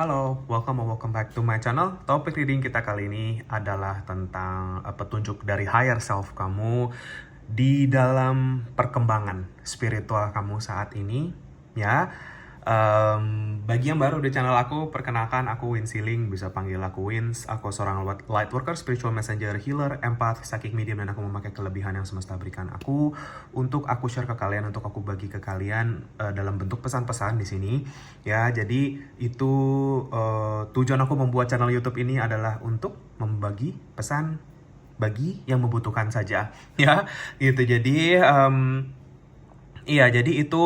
Halo, welcome back to my channel. Topik reading kita kali ini adalah tentang petunjuk dari higher self kamu di dalam perkembangan spiritual kamu saat ini. Ya, bagi yang baru di channel aku, perkenalkan aku Win Siling, bisa panggil aku Wins. Aku seorang light worker, spiritual messenger, healer, empath, psychic medium, dan aku memakai kelebihan yang semesta berikan aku untuk aku share ke kalian, untuk aku bagi ke kalian dalam bentuk pesan-pesan di sini. Ya, jadi itu tujuan aku membuat channel YouTube ini adalah untuk membagi pesan bagi yang membutuhkan saja. Ya, gitu. Jadi iya, jadi itu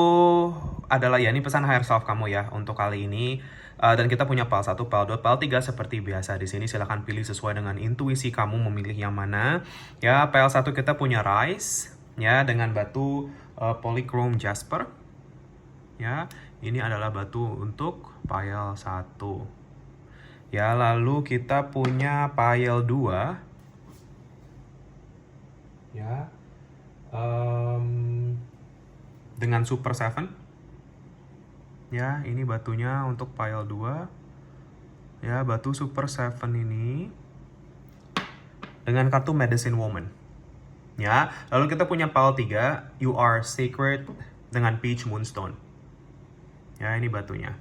adalah ya ini pesan higher self kamu ya untuk kali ini. Dan kita punya PAL 1, PAL 2, PAL 3 seperti biasa di sini. Silahkan pilih sesuai dengan intuisi kamu memilih yang mana. Ya, PAL 1 kita punya Rise ya dengan batu polychrome jasper. Ya, ini adalah batu untuk PAL 1. Ya, lalu kita punya PAL 2. Ya. Dengan Super 7. Ya, ini batunya untuk pile 2. Ya, batu Super 7 ini dengan kartu Medicine Woman. Ya, lalu kita punya pile 3, You Are Sacred dengan Peach Moonstone. Ya, ini batunya.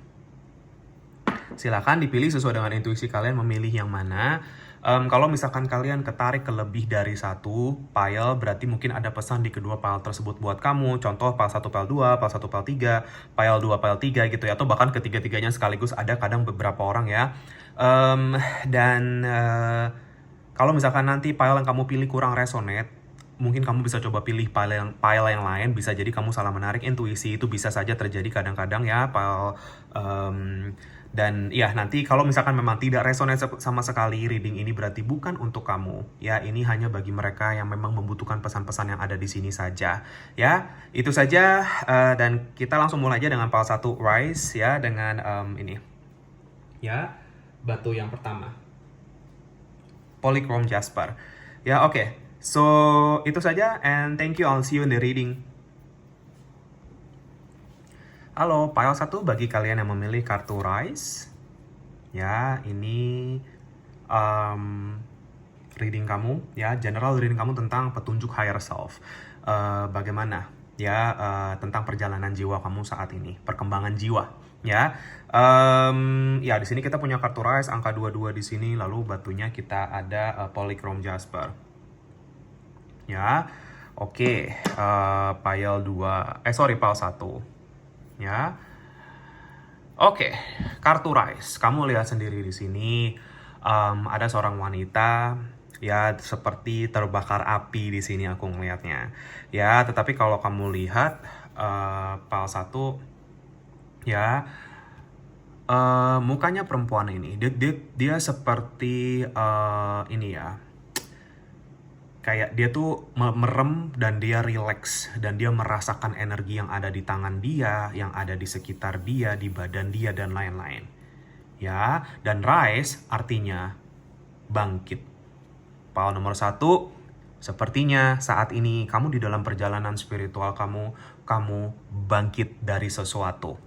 Silakan dipilih sesuai dengan intuisi kalian memilih yang mana. Kalau misalkan kalian ketarik ke lebih dari satu pile, berarti mungkin ada pesan di kedua pile tersebut buat kamu. Contoh pile 1, pile 2, pile 1, pile 3, pile 2, pile 3 gitu ya. Atau bahkan ketiga-tiganya sekaligus, ada kadang beberapa orang ya. Kalau misalkan nanti pile yang kamu pilih kurang resonate, mungkin kamu bisa coba pilih pile yang lain. Bisa jadi kamu salah menarik intuisi, itu bisa saja terjadi kadang-kadang ya. Dan ya nanti kalau misalkan memang tidak resonate sama sekali, reading ini berarti bukan untuk kamu. Ya, ini hanya bagi mereka yang memang membutuhkan pesan-pesan yang ada di sini saja. Ya, itu saja. Dan kita langsung mulai aja dengan pile 1 Rise ya, dengan ini. Ya, batu yang pertama. Polychrome Jasper. Ya, oke. So, itu saja and thank you. I'll see you in the reading. Halo, pile 1 bagi kalian yang memilih kartu Rise. Ya, ini reading kamu ya, general reading kamu tentang petunjuk higher self. Bagaimana ya tentang perjalanan jiwa kamu saat ini, perkembangan jiwa ya. Ya, di sini kita punya kartu Rise, angka 22 di sini, lalu batunya kita ada Polychrome Jasper. Ya. Oke, pile 2. Pile 1. Ya. Oke, kartu Rise. Kamu lihat sendiri di sini ada seorang wanita ya, seperti terbakar api di sini aku ngelihatnya. Ya, tetapi kalau kamu lihat pile 1 ya, mukanya perempuan ini dia seperti ini ya, kayak dia tuh merem dan dia relax dan dia merasakan energi yang ada di tangan dia, yang ada di sekitar dia, di badan dia dan lain-lain. Ya, dan rise artinya bangkit. Pile nomor 1, sepertinya saat ini kamu di dalam perjalanan spiritual kamu bangkit dari sesuatu.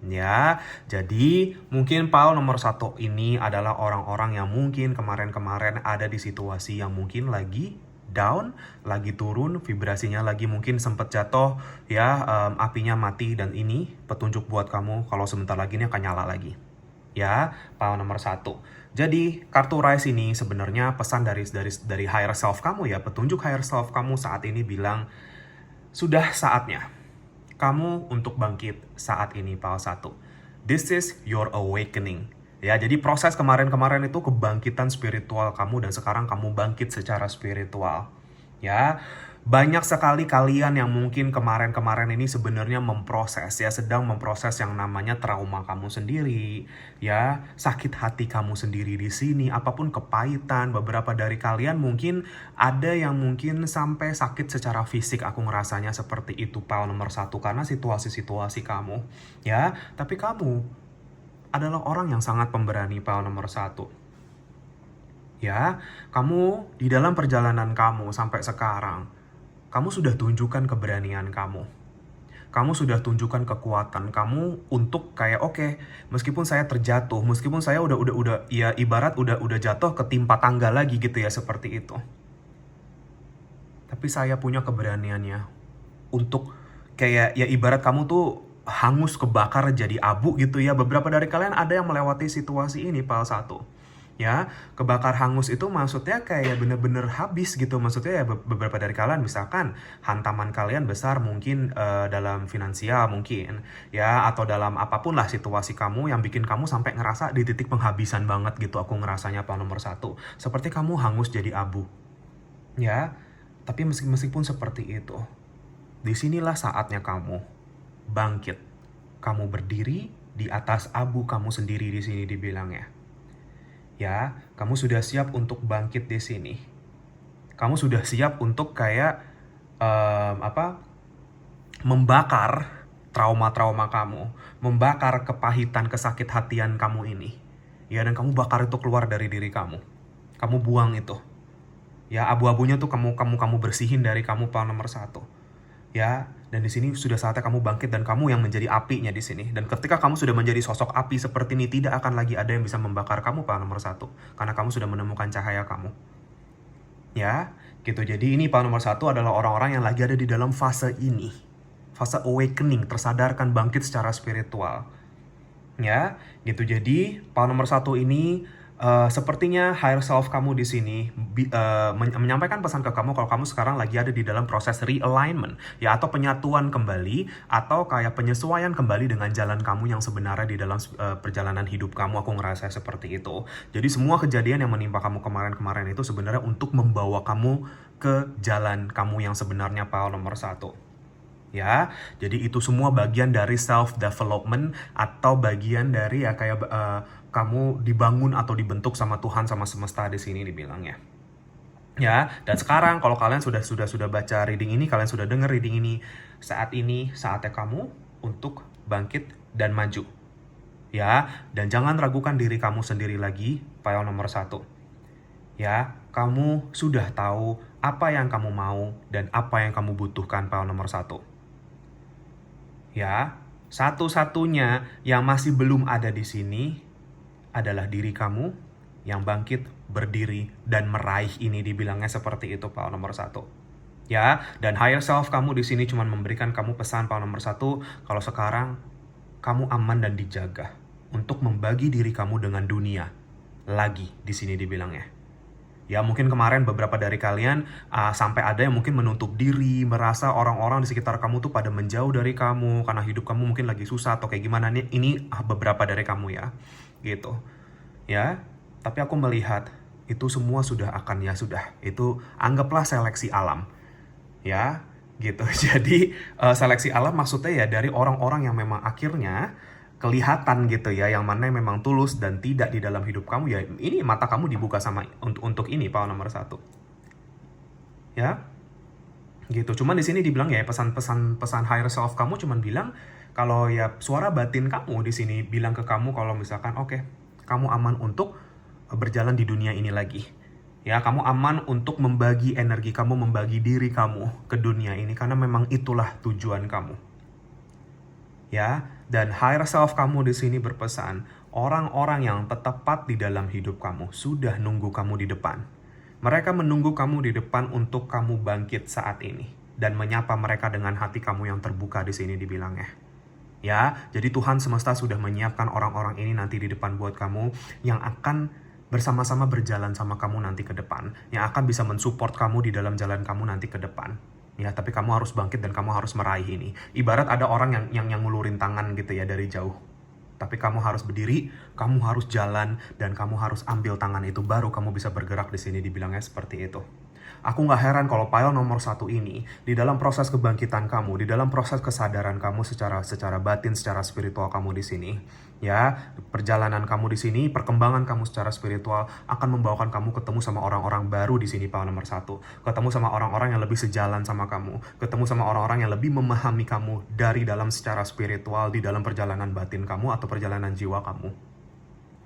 Ya, jadi mungkin pile nomor 1 ini adalah orang-orang yang mungkin kemarin-kemarin ada di situasi yang mungkin lagi down, lagi turun, vibrasinya lagi mungkin sempat jatuh, ya, apinya mati, dan ini petunjuk buat kamu kalau sebentar lagi ini akan nyala lagi. Ya, pile nomor 1. Jadi, kartu Rise ini sebenarnya pesan dari higher self kamu ya, petunjuk higher self kamu saat ini bilang, sudah saatnya kamu untuk bangkit saat ini, pile 1. This is your awakening. Ya, jadi proses kemarin-kemarin itu kebangkitan spiritual kamu dan sekarang kamu bangkit secara spiritual. Ya, banyak sekali kalian yang mungkin kemarin-kemarin ini sebenarnya memproses ya, sedang memproses yang namanya trauma kamu sendiri, ya, sakit hati kamu sendiri di sini, apapun kepahitan. Beberapa dari kalian mungkin ada yang mungkin sampai sakit secara fisik, aku ngerasanya seperti itu pile nomor 1 karena situasi-situasi kamu, ya. Tapi kamu adalah orang yang sangat pemberani, pile nomor 1. Ya, kamu di dalam perjalanan kamu sampai sekarang, kamu sudah tunjukkan keberanian kamu. kamu sudah tunjukkan kekuatan kamu untuk kayak oke, meskipun saya terjatuh, meskipun saya udah ya ibarat udah jatuh ketimpa tangga lagi gitu ya seperti itu. Tapi saya punya keberaniannya untuk kayak ya ibarat kamu tuh hangus kebakar jadi abu gitu ya. Beberapa dari kalian ada yang melewati situasi ini PAL 1. Ya, kebakar hangus itu maksudnya kayak bener-bener habis gitu. Maksudnya ya beberapa dari kalian misalkan hantaman kalian besar mungkin dalam finansial mungkin ya, atau dalam apapun lah situasi kamu yang bikin kamu sampai ngerasa di titik penghabisan banget gitu. Aku ngerasanya PAL nomor 1. Seperti kamu hangus jadi abu. Ya, tapi meskipun seperti itu, disinilah saatnya kamu bangkit. Kamu berdiri di atas abu kamu sendiri di sini dibilangnya. Ya, kamu sudah siap untuk bangkit di sini. Kamu sudah siap untuk kayak membakar trauma-trauma kamu, membakar kepahitan, kesakit hatian kamu ini. Ya, dan kamu bakar itu keluar dari diri kamu. Kamu buang itu. Ya, abu-abunya tuh kamu bersihin dari kamu PAL nomor 1. Ya, dan di sini sudah saatnya kamu bangkit dan kamu yang menjadi apinya di sini. Dan ketika kamu sudah menjadi sosok api seperti ini, tidak akan lagi ada yang bisa membakar kamu PAL nomor 1, karena kamu sudah menemukan cahaya kamu. Ya, gitu. Jadi ini PAL nomor 1 adalah orang-orang yang lagi ada di dalam fase ini. Fase awakening, tersadarkan, bangkit secara spiritual. Ya, gitu. Jadi PAL nomor 1 ini sepertinya higher self kamu di sini menyampaikan pesan ke kamu kalau kamu sekarang lagi ada di dalam proses realignment ya, atau penyatuan kembali, atau kayak penyesuaian kembali dengan jalan kamu yang sebenarnya di dalam perjalanan hidup kamu. Aku ngerasa seperti itu. Jadi semua kejadian yang menimpa kamu kemarin-kemarin itu sebenarnya untuk membawa kamu ke jalan kamu yang sebenarnya PAL nomor 1. Ya, jadi itu semua bagian dari self development atau bagian dari ya kayak kamu dibangun atau dibentuk sama Tuhan, sama semesta di sini dibilangnya. Ya, dan sekarang kalau kalian sudah baca reading ini, kalian sudah dengar reading ini saatnya kamu untuk bangkit dan maju. Ya, dan jangan ragukan diri kamu sendiri lagi, PAL nomor 1. Ya, kamu sudah tahu apa yang kamu mau dan apa yang kamu butuhkan, PAL nomor 1. Ya, satu-satunya yang masih belum ada di sini adalah diri kamu yang bangkit, berdiri, dan meraih ini dibilangnya seperti itu PAL nomor 1. Ya, dan higher self kamu di sini cuma memberikan kamu pesan PAL nomor 1 kalau sekarang kamu aman dan dijaga untuk membagi diri kamu dengan dunia lagi di sini dibilangnya. Ya, mungkin kemarin beberapa dari kalian sampai ada yang mungkin menutup diri, merasa orang-orang di sekitar kamu tuh pada menjauh dari kamu karena hidup kamu mungkin lagi susah atau kayak gimana. Ini beberapa dari kamu ya, gitu. Ya, tapi aku melihat itu semua sudah akan itu anggaplah seleksi alam. Ya, gitu. Jadi seleksi alam maksudnya ya dari orang-orang yang memang akhirnya kelihatan gitu ya, yang mana yang memang tulus dan tidak di dalam hidup kamu ya. Ini mata kamu dibuka sama untuk ini PAL nomor 1. Ya, gitu. Cuman di sini dibilang ya pesan higher self kamu cuman bilang kalau ya suara batin kamu di sini bilang ke kamu kalau misalkan oke, kamu aman untuk berjalan di dunia ini lagi. Ya, kamu aman untuk membagi energi kamu, membagi diri kamu ke dunia ini karena memang itulah tujuan kamu. Ya, dan higher self kamu di sini berpesan, orang-orang yang tepat di dalam hidup kamu sudah nunggu kamu di depan. Mereka menunggu kamu di depan untuk kamu bangkit saat ini dan menyapa mereka dengan hati kamu yang terbuka di sini dibilangnya. Ya, jadi Tuhan semesta sudah menyiapkan orang-orang ini nanti di depan buat kamu yang akan bersama-sama berjalan sama kamu nanti ke depan, yang akan bisa mensupport kamu di dalam jalan kamu nanti ke depan. Ya, tapi kamu harus bangkit dan kamu harus meraih ini. Ibarat ada orang yang ngulurin tangan gitu ya dari jauh. Tapi kamu harus berdiri, kamu harus jalan, dan kamu harus ambil tangan itu, baru kamu bisa bergerak di sini dibilangnya seperti itu. Aku gak heran kalau PAL nomor 1 ini, di dalam proses kebangkitan kamu, di dalam proses kesadaran kamu secara batin, secara spiritual kamu di sini, ya, perjalanan kamu di sini, perkembangan kamu secara spiritual akan membawakan kamu ketemu sama orang-orang baru di sini PAL nomor 1. Ketemu sama orang-orang yang lebih sejalan sama kamu, ketemu sama orang-orang yang lebih memahami kamu dari dalam secara spiritual, di dalam perjalanan batin kamu atau perjalanan jiwa kamu.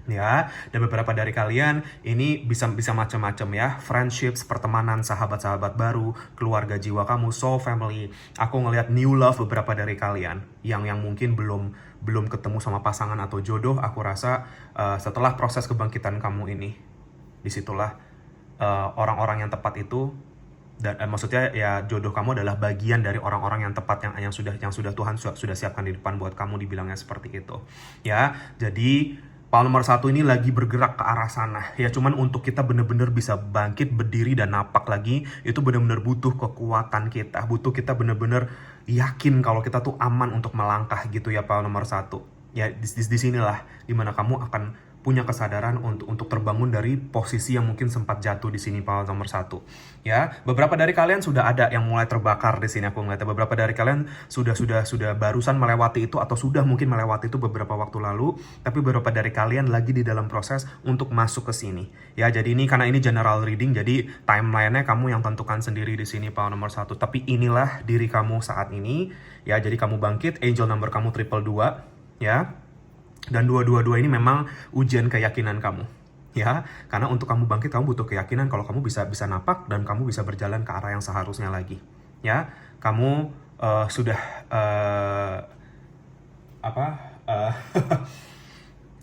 ya. Dan beberapa dari kalian ini bisa macam-macam ya, friendships, pertemanan, sahabat-sahabat baru, keluarga jiwa kamu, soul family. Aku ngelihat new love beberapa dari kalian yang mungkin belum ketemu sama pasangan atau jodoh. Aku rasa setelah proses kebangkitan kamu ini, disitulah orang-orang yang tepat itu, dan maksudnya ya jodoh kamu adalah bagian dari orang-orang yang tepat yang sudah Tuhan sudah siapkan di depan buat kamu, dibilangnya seperti itu ya. Jadi Paul nomor 1 ini lagi bergerak ke arah sana ya. Cuman untuk kita bener-bener bisa bangkit, berdiri dan napak lagi, itu bener-bener butuh kekuatan kita, butuh kita bener-bener yakin kalau kita tuh aman untuk melangkah gitu ya. Paul nomor 1 ya, di sinilah dimana kamu akan punya kesadaran untuk terbangun dari posisi yang mungkin sempat jatuh di sini. Paul nomor 1 ya. Beberapa dari kalian sudah ada yang mulai terbakar di sini. Aku ngeliat beberapa dari kalian sudah barusan melewati itu, atau sudah mungkin melewati itu beberapa waktu lalu, tapi beberapa dari kalian lagi di dalam proses untuk masuk ke sini ya. Jadi ini karena ini general reading, jadi timeline-nya kamu yang tentukan sendiri di sini. Paul nomor 1, tapi inilah diri kamu saat ini ya. Jadi kamu bangkit, angel number kamu 222 ya. Dan 222 ini memang ujian keyakinan kamu ya. Karena untuk kamu bangkit, kamu butuh keyakinan kalau kamu bisa napak dan kamu bisa berjalan ke arah yang seharusnya lagi ya. Kamu sudah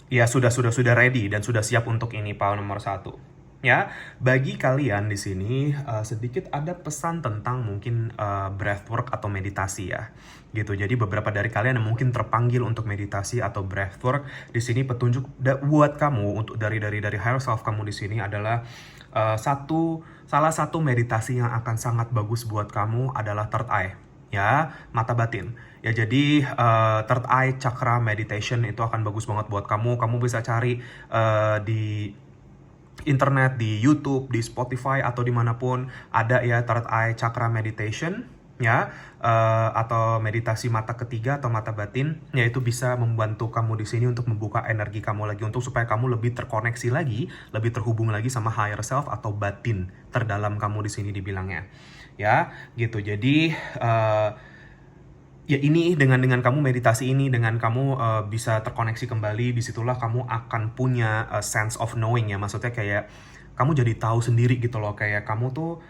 ya sudah ready dan sudah siap untuk ini. Paul nomor 1 ya. Bagi kalian di sini sedikit ada pesan tentang mungkin breathwork atau meditasi ya gitu. Jadi beberapa dari kalian yang mungkin terpanggil untuk meditasi atau breathwork, di sini petunjuk buat kamu untuk dari higher self kamu di sini adalah salah satu meditasi yang akan sangat bagus buat kamu adalah third eye ya, mata batin ya. Jadi third eye chakra meditation itu akan bagus banget buat kamu. Kamu bisa cari di internet, di YouTube, di Spotify atau dimanapun ada ya third eye chakra meditation ya, atau meditasi mata ketiga atau mata batin, yaitu bisa membantu kamu di sini untuk membuka energi kamu lagi, untuk supaya kamu lebih terkoneksi lagi, lebih terhubung lagi sama higher self atau batin terdalam kamu di sini dibilangnya ya gitu. Jadi ya ini dengan kamu meditasi ini, dengan kamu bisa terkoneksi kembali, disitulah kamu akan punya sense of knowing ya. Maksudnya kayak kamu jadi tahu sendiri gitu loh, kayak kamu tuh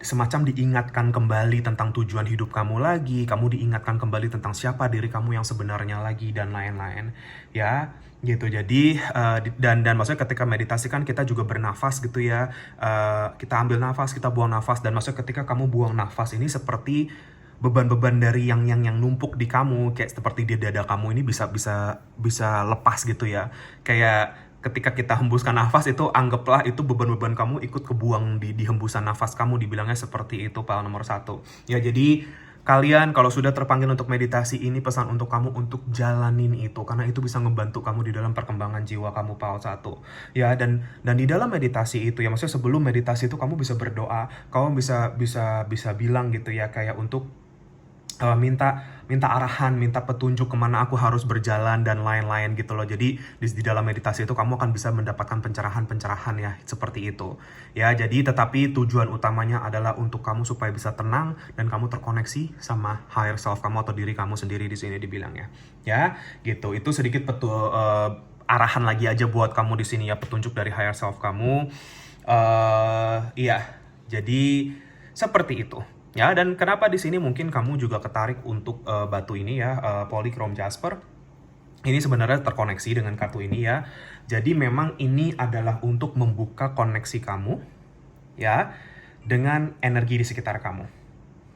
semacam diingatkan kembali tentang tujuan hidup kamu lagi, kamu diingatkan kembali tentang siapa diri kamu yang sebenarnya lagi, dan lain-lain ya gitu. Jadi dan maksudnya ketika meditasi kan kita juga bernafas gitu ya. Kita ambil nafas, kita buang nafas, dan maksudnya ketika kamu buang nafas ini seperti beban-beban dari yang numpuk di kamu, kayak seperti di dada kamu ini bisa lepas gitu ya. Kayak ketika kita hembuskan nafas itu, anggaplah itu beban-beban kamu ikut kebuang di hembusan nafas kamu, dibilangnya seperti itu. Paul nomor 1 ya. Jadi kalian kalau sudah terpanggil untuk meditasi ini, pesan untuk kamu untuk jalanin itu, karena itu bisa ngebantu kamu di dalam perkembangan jiwa kamu. Paul 1 ya. Dan di dalam meditasi itu ya, maksudnya sebelum meditasi itu kamu bisa berdoa, kamu bisa bilang gitu ya, kayak untuk minta arahan, minta petunjuk kemana aku harus berjalan dan lain-lain gitu loh. Jadi di dalam meditasi itu kamu akan bisa mendapatkan pencerahan ya, seperti itu ya. Jadi tetapi tujuan utamanya adalah untuk kamu supaya bisa tenang dan kamu terkoneksi sama higher self kamu atau diri kamu sendiri di sini dibilangnya ya gitu. Itu sedikit arahan lagi aja buat kamu di sini ya, petunjuk dari higher self kamu. Iya, jadi seperti itu. Ya, dan kenapa di sini mungkin kamu juga ketarik untuk batu ini ya, polychrome jasper. Ini sebenarnya terkoneksi dengan kartu ini ya. Jadi memang ini adalah untuk membuka koneksi kamu ya dengan energi di sekitar kamu.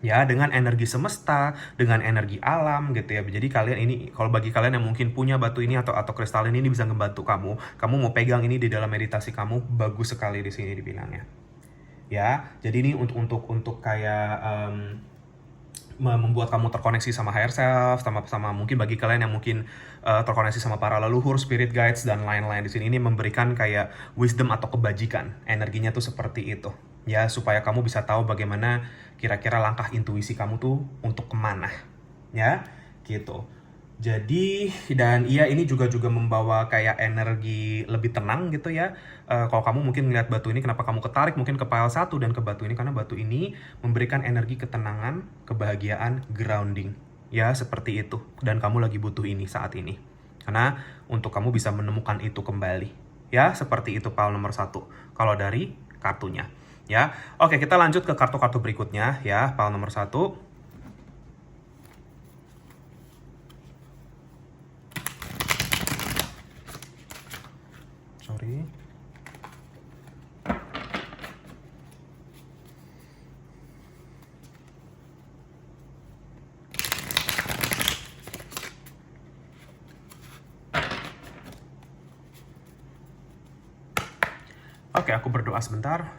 Ya, dengan energi semesta, dengan energi alam gitu ya. Jadi kalian ini, kalau bagi kalian yang mungkin punya batu ini atau kristal ini bisa membantu kamu. Kamu mau pegang ini di dalam meditasi kamu, bagus sekali di sini dibilangnya. Ya, jadi ini untuk kayak membuat kamu terkoneksi sama higher self, sama mungkin bagi kalian yang mungkin terkoneksi sama para leluhur, spirit guides dan lain-lain. Di sini ini memberikan kayak wisdom atau kebajikan, energinya tuh seperti itu ya, supaya kamu bisa tahu bagaimana kira-kira langkah intuisi kamu tuh untuk kemana ya gitu. Jadi dan iya, ini juga membawa kayak energi lebih tenang gitu ya. Kalau kamu mungkin ngeliat batu ini, kenapa kamu ketarik mungkin ke pile 1 dan ke batu ini, karena batu ini memberikan energi ketenangan, kebahagiaan, grounding ya, seperti itu. Dan kamu lagi butuh ini saat ini, karena untuk kamu bisa menemukan itu kembali. Ya, seperti itu pile nomor 1. Kalau dari kartunya. Ya, oke, kita lanjut ke kartu-kartu berikutnya ya, pile nomor 1. Sorry. Oke, aku berdoa sebentar.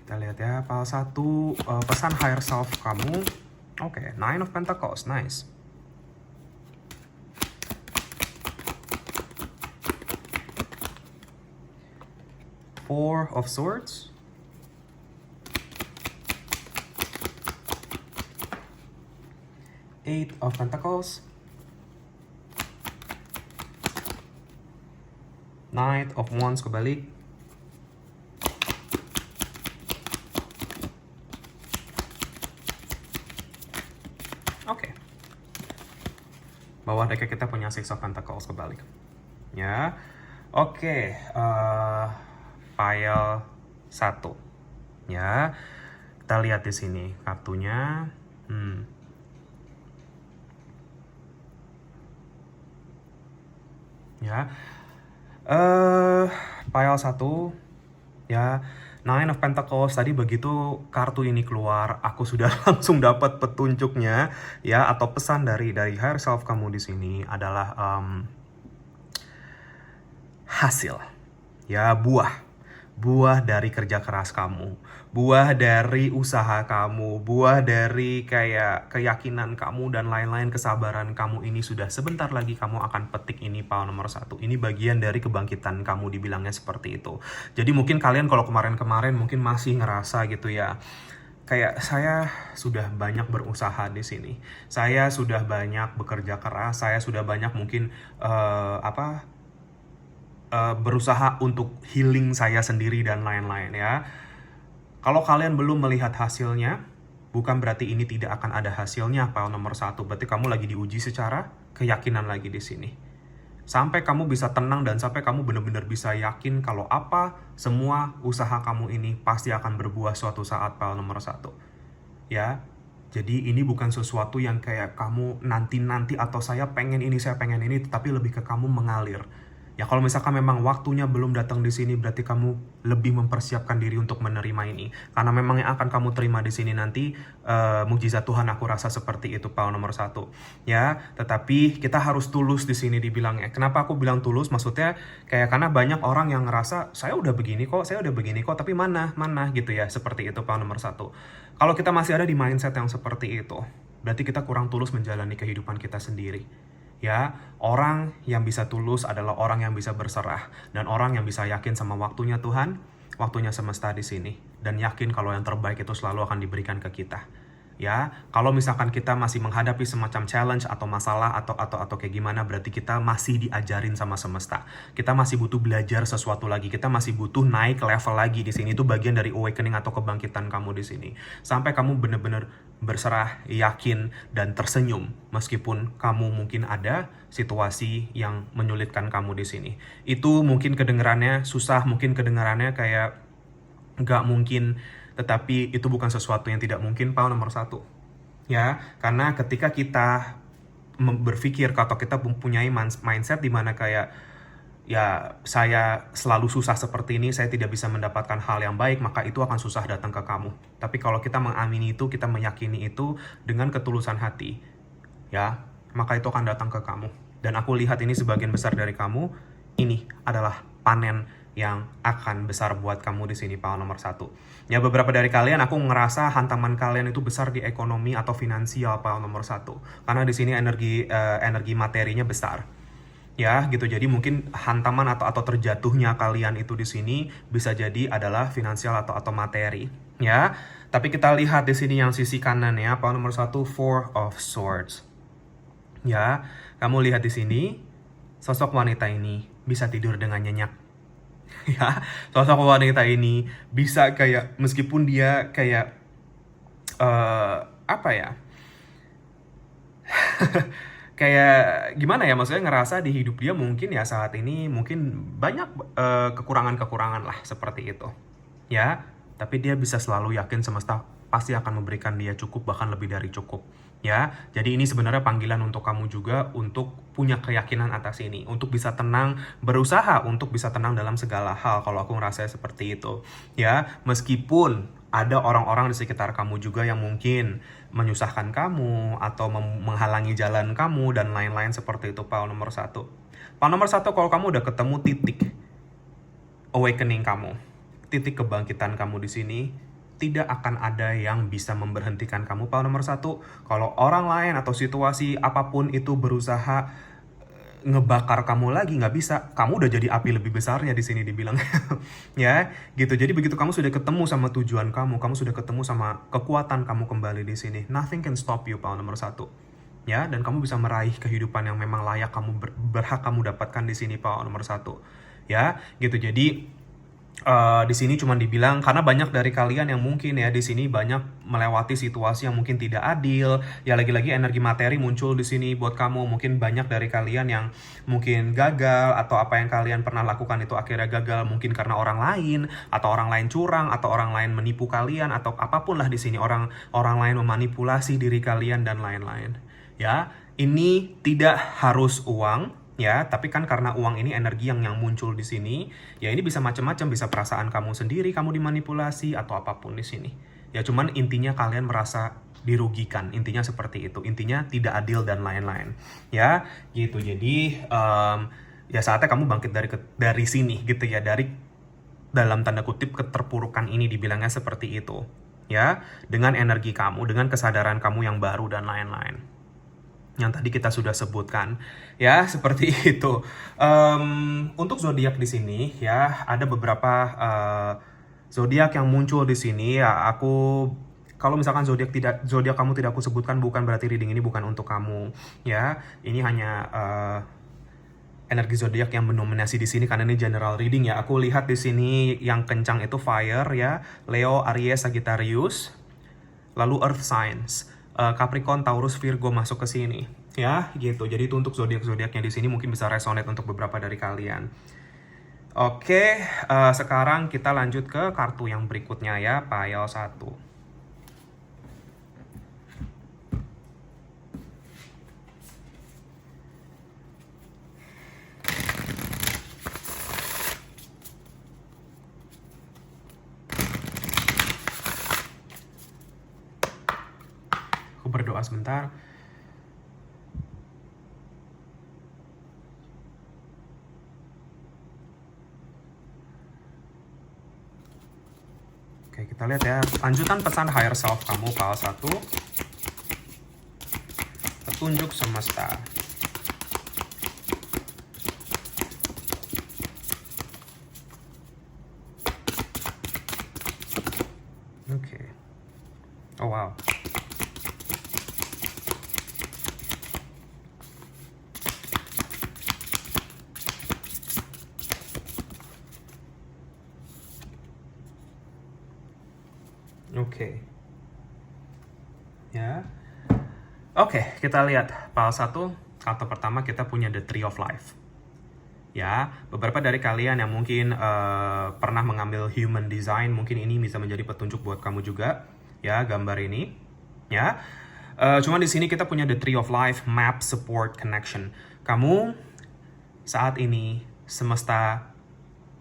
Kita lihat ya, pile 1, pesan higher self kamu. Oke, Nine of Pentacles, nice. Four of Swords. Eight of Pentacles. Knight of Wands kebalik. Oke. Bawah deck kita punya Six of Pentacles kebalik. Ya. Oke, pile 1. Ya. Kita lihat di sini kartunya. Ya. Pile 1. Ya. Nine of Pentacles, tadi begitu kartu ini keluar, aku sudah langsung dapat petunjuknya, ya, atau pesan dari higher self kamu di sini adalah hasil, ya, buah dari kerja keras kamu, buah dari usaha kamu, buah dari kayak keyakinan kamu dan lain-lain, kesabaran kamu ini sudah sebentar lagi kamu akan petik ini pile nomor 1. Ini bagian dari kebangkitan kamu, dibilangnya seperti itu. Jadi mungkin kalian kalau kemarin-kemarin mungkin masih ngerasa gitu ya, kayak saya sudah banyak berusaha di sini, saya sudah banyak bekerja keras, saya sudah banyak mungkin berusaha untuk healing saya sendiri dan lain-lain ya. Kalau kalian belum melihat hasilnya, bukan berarti ini tidak akan ada hasilnya pile nomor 1. Berarti kamu lagi diuji secara keyakinan lagi di sini. Sampai kamu bisa tenang dan sampai kamu benar-benar bisa yakin kalau apa semua usaha kamu ini pasti akan berbuah suatu saat pile nomor 1. Ya. Jadi ini bukan sesuatu yang kayak kamu nanti-nanti atau saya pengen ini, tetapi lebih ke kamu mengalir. Ya kalau misalkan memang waktunya belum datang di sini, berarti kamu lebih mempersiapkan diri untuk menerima ini. Karena memang yang akan kamu terima di sini nanti mukjizat Tuhan, aku rasa seperti itu pile nomor 1. Ya, tetapi kita harus tulus di sini dibilangnya. Kenapa aku bilang tulus? Maksudnya kayak karena banyak orang yang ngerasa saya udah begini kok, tapi mana gitu ya. Seperti itu pile nomor 1. Kalau kita masih ada di mindset yang seperti itu, berarti kita kurang tulus menjalani kehidupan kita sendiri. Ya, orang yang bisa tulus adalah orang yang bisa berserah dan orang yang bisa yakin sama waktunya Tuhan, waktunya semesta di sini, dan yakin kalau yang terbaik itu selalu akan diberikan ke kita. Ya, kalau misalkan kita masih menghadapi semacam challenge atau masalah atau kayak gimana, berarti kita masih diajarin sama semesta. Kita masih butuh belajar sesuatu lagi. Kita masih butuh naik level lagi di sini. Itu bagian dari awakening atau kebangkitan kamu di sini. Sampai kamu benar-benar berserah, yakin, dan tersenyum meskipun kamu mungkin ada situasi yang menyulitkan kamu di sini. Itu mungkin kedengarannya susah, mungkin kedengarannya kayak nggak mungkin, tetapi itu bukan sesuatu yang tidak mungkin pile nomor 1. Ya, karena ketika kita berpikir atau kita mempunyai mindset di mana kayak ya saya selalu susah seperti ini, saya tidak bisa mendapatkan hal yang baik, maka itu akan susah datang ke kamu. Tapi kalau kita mengamini itu, kita meyakini itu dengan ketulusan hati, ya, maka itu akan datang ke kamu. Dan aku lihat ini sebagian besar dari kamu, ini adalah panen yang akan besar buat kamu di sini pile nomor 1. Ya, beberapa dari kalian aku ngerasa hantaman kalian itu besar di ekonomi atau finansial pile nomor 1. Karena di sini energi materinya besar. Ya, gitu. Jadi mungkin hantaman atau terjatuhnya kalian itu di sini bisa jadi adalah finansial atau materi, ya. Tapi kita lihat di sini yang sisi kanan ya, pile nomor 1, Four of Swords. Ya, kamu lihat di sini sosok wanita ini bisa tidur dengan nyenyak. Ya, sosok wanita ini bisa kayak meskipun dia kayak apa ya, kayak gimana ya, maksudnya ngerasa di hidup dia mungkin ya saat ini mungkin banyak kekurangan-kekurangan lah seperti itu ya, tapi dia bisa selalu yakin semesta pasti akan memberikan dia cukup, bahkan lebih dari cukup ya. Jadi ini sebenarnya panggilan untuk kamu juga untuk punya keyakinan atas ini, untuk bisa tenang, berusaha untuk bisa tenang dalam segala hal. Kalau aku ngerasa seperti itu ya, meskipun ada orang-orang di sekitar kamu juga yang mungkin menyusahkan kamu atau menghalangi jalan kamu dan lain-lain seperti itu. Power nomor satu, kalau kamu udah ketemu titik awakening kamu, titik kebangkitan kamu di sini, tidak akan ada yang bisa memberhentikan kamu. Power nomor satu, kalau orang lain atau situasi apapun itu berusaha ngebakar kamu lagi, nggak bisa. Kamu udah jadi api lebih besar ya di sini dibilang. Ya, gitu. Jadi begitu kamu sudah ketemu sama tujuan kamu sudah ketemu sama kekuatan kamu kembali di sini. Nothing can stop you, power nomor satu. Ya, dan kamu bisa meraih kehidupan yang memang layak kamu berhak kamu dapatkan di sini, power nomor satu. Ya, gitu. Jadi di sini cuma dibilang karena banyak dari kalian yang mungkin ya di sini banyak melewati situasi yang mungkin tidak adil ya, lagi-lagi energi materi muncul di sini buat kamu. Mungkin banyak dari kalian yang mungkin gagal, atau apa yang kalian pernah lakukan itu akhirnya gagal mungkin karena orang lain, atau orang lain curang, atau orang lain menipu kalian, atau apapun lah di sini, orang lain memanipulasi diri kalian dan lain-lain ya. Ini tidak harus uang ya, tapi kan karena uang ini energi yang muncul di sini ya, ini bisa macam-macam, bisa perasaan kamu sendiri, kamu dimanipulasi atau apapun di sini ya. Cuman intinya kalian merasa dirugikan, intinya seperti itu, intinya tidak adil dan lain-lain ya, gitu. Jadi ya saatnya kamu bangkit dari sini gitu ya, dari dalam tanda kutip keterpurukan ini, dibilangnya seperti itu ya, dengan energi kamu, dengan kesadaran kamu yang baru dan lain-lain yang tadi kita sudah sebutkan ya, seperti itu. Untuk zodiak di sini ya, ada beberapa zodiak yang muncul di sini ya. Kalau misalkan zodiak kamu tidak aku sebutkan, bukan berarti reading ini bukan untuk kamu ya. Ini hanya energi zodiak yang mendominasi di sini karena ini general reading ya. Aku lihat di sini yang kencang itu fire ya, Leo, Aries, Sagittarius, lalu earth signs, Capricorn, Taurus, Virgo masuk ke sini ya, gitu. Jadi itu untuk zodiak-zodiaknya di sini mungkin bisa resonate untuk beberapa dari kalian. Oke, sekarang kita lanjut ke kartu yang berikutnya ya, pile 1. Aku berdoa sebentar. Oke, kita lihat ya. Lanjutan pesan higher self kamu, pile 1. Petunjuk semesta. Oke. Oh wow. Oke. Ya. Oke, kita lihat pile 1. Kartu pertama kita punya The Tree of Life. Ya, beberapa dari kalian yang mungkin pernah mengambil human design, mungkin ini bisa menjadi petunjuk buat kamu juga. Ya, gambar ini. Ya. Cuma di sini kita punya The Tree of Life, Map, Support, Connection. Kamu saat ini semesta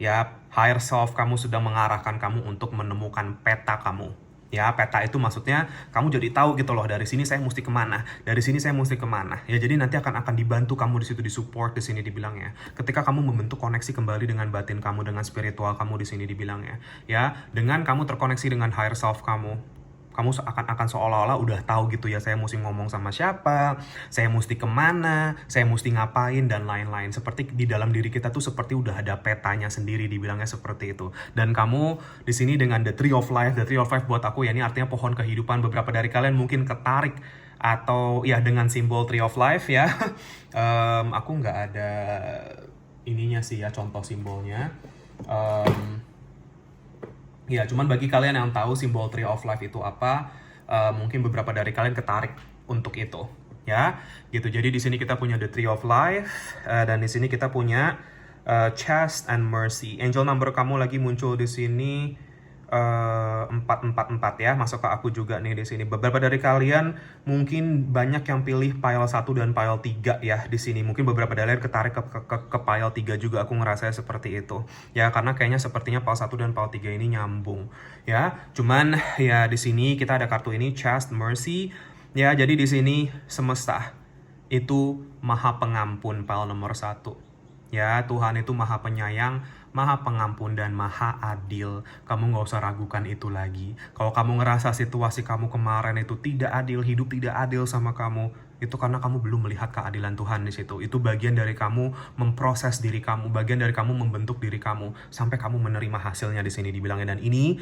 ya, higher self kamu sudah mengarahkan kamu untuk menemukan peta kamu. Ya, peta itu maksudnya kamu jadi tahu gitu loh, dari sini saya mesti kemana, dari sini saya mesti kemana. Ya, jadi nanti akan dibantu kamu di situ, disupport di sini dibilangnya. Ketika kamu membentuk koneksi kembali dengan batin kamu, dengan spiritual kamu di sini dibilangnya. Ya, dengan kamu terkoneksi dengan higher self kamu akan seolah-olah udah tahu gitu ya, saya mesti ngomong sama siapa, saya mesti kemana, saya mesti ngapain dan lain-lain. Seperti di dalam diri kita tuh seperti udah ada petanya sendiri, dibilangnya seperti itu. Dan kamu di sini dengan The Tree of Life buat aku ya, ini artinya pohon kehidupan. Beberapa dari kalian mungkin ketarik atau ya dengan simbol Tree of Life ya. Aku nggak ada ininya sih ya, contoh simbolnya. Ya, cuman bagi kalian yang tahu simbol Tree of Life itu apa, mungkin beberapa dari kalian ketarik untuk itu, ya. Gitu. Jadi di sini kita punya the Tree of Life, dan di sini kita punya Chest and Mercy. Angel number kamu lagi muncul di sini 444 ya, masuk ke aku juga nih di sini. Beberapa dari kalian mungkin banyak yang pilih pile 1 dan pile 3 ya di sini. Mungkin beberapa dari kalian ketarik ke pile 3 juga, aku ngerasa seperti itu. Ya, karena kayaknya sepertinya pile 1 dan pile 3 ini nyambung. Ya, cuman ya di sini kita ada kartu ini Chest Mercy. Ya, jadi di sini semesta itu maha pengampun pile nomor 1. Ya, Tuhan itu maha penyayang, maha pengampun, dan maha adil. Kamu nggak usah ragukan itu lagi. Kalau kamu ngerasa situasi kamu kemarin itu tidak adil, hidup tidak adil sama kamu, itu karena kamu belum melihat keadilan Tuhan di situ. Itu bagian dari kamu memproses diri kamu, bagian dari kamu membentuk diri kamu, sampai kamu menerima hasilnya di sini dibilangnya. Dan ini,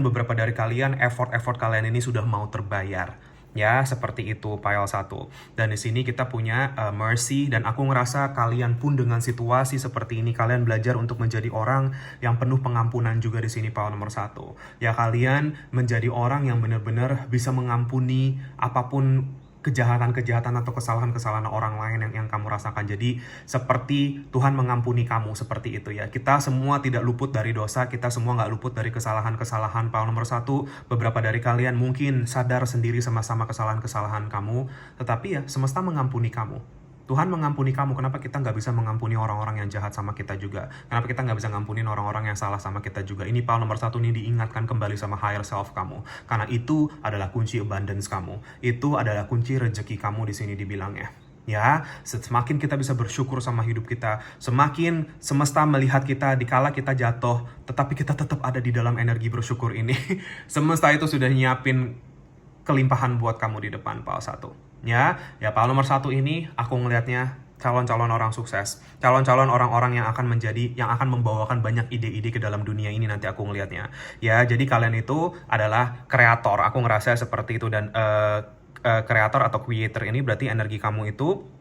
beberapa dari kalian, effort kalian ini sudah mau terbayar. Ya, seperti itu pile 1. Dan di sini kita punya mercy, dan aku ngerasa kalian pun dengan situasi seperti ini kalian belajar untuk menjadi orang yang penuh pengampunan juga di sini pile nomor 1. Ya, kalian menjadi orang yang benar-benar bisa mengampuni apapun kejahatan-kejahatan atau kesalahan-kesalahan orang lain yang kamu rasakan. Jadi seperti Tuhan mengampuni kamu seperti itu ya. Kita semua tidak luput dari dosa, kita semua nggak luput dari kesalahan-kesalahan. Pile nomor 1, beberapa dari kalian mungkin sadar sendiri sama-sama kesalahan-kesalahan kamu, tetapi ya semesta mengampuni kamu. Tuhan mengampuni kamu, kenapa kita nggak bisa mengampuni orang-orang yang jahat sama kita juga? Kenapa kita nggak bisa ngampunin orang-orang yang salah sama kita juga? Ini pile nomor 1 ini diingatkan kembali sama higher self kamu. Karena itu adalah kunci abundance kamu. Itu adalah kunci rezeki kamu di sini dibilangnya. Ya, semakin kita bisa bersyukur sama hidup kita, semakin semesta melihat kita dikala kita jatuh, tetapi kita tetap ada di dalam energi bersyukur ini. Semesta itu sudah nyiapin kelimpahan buat kamu di depan pile 1. Ya, pile nomor 1 ini aku ngelihatnya calon-calon orang sukses, calon-calon orang-orang yang akan membawakan banyak ide-ide ke dalam dunia ini nanti aku ngelihatnya. Ya, jadi kalian itu adalah kreator, aku ngerasa seperti itu. Dan kreator atau creator ini berarti energi kamu itu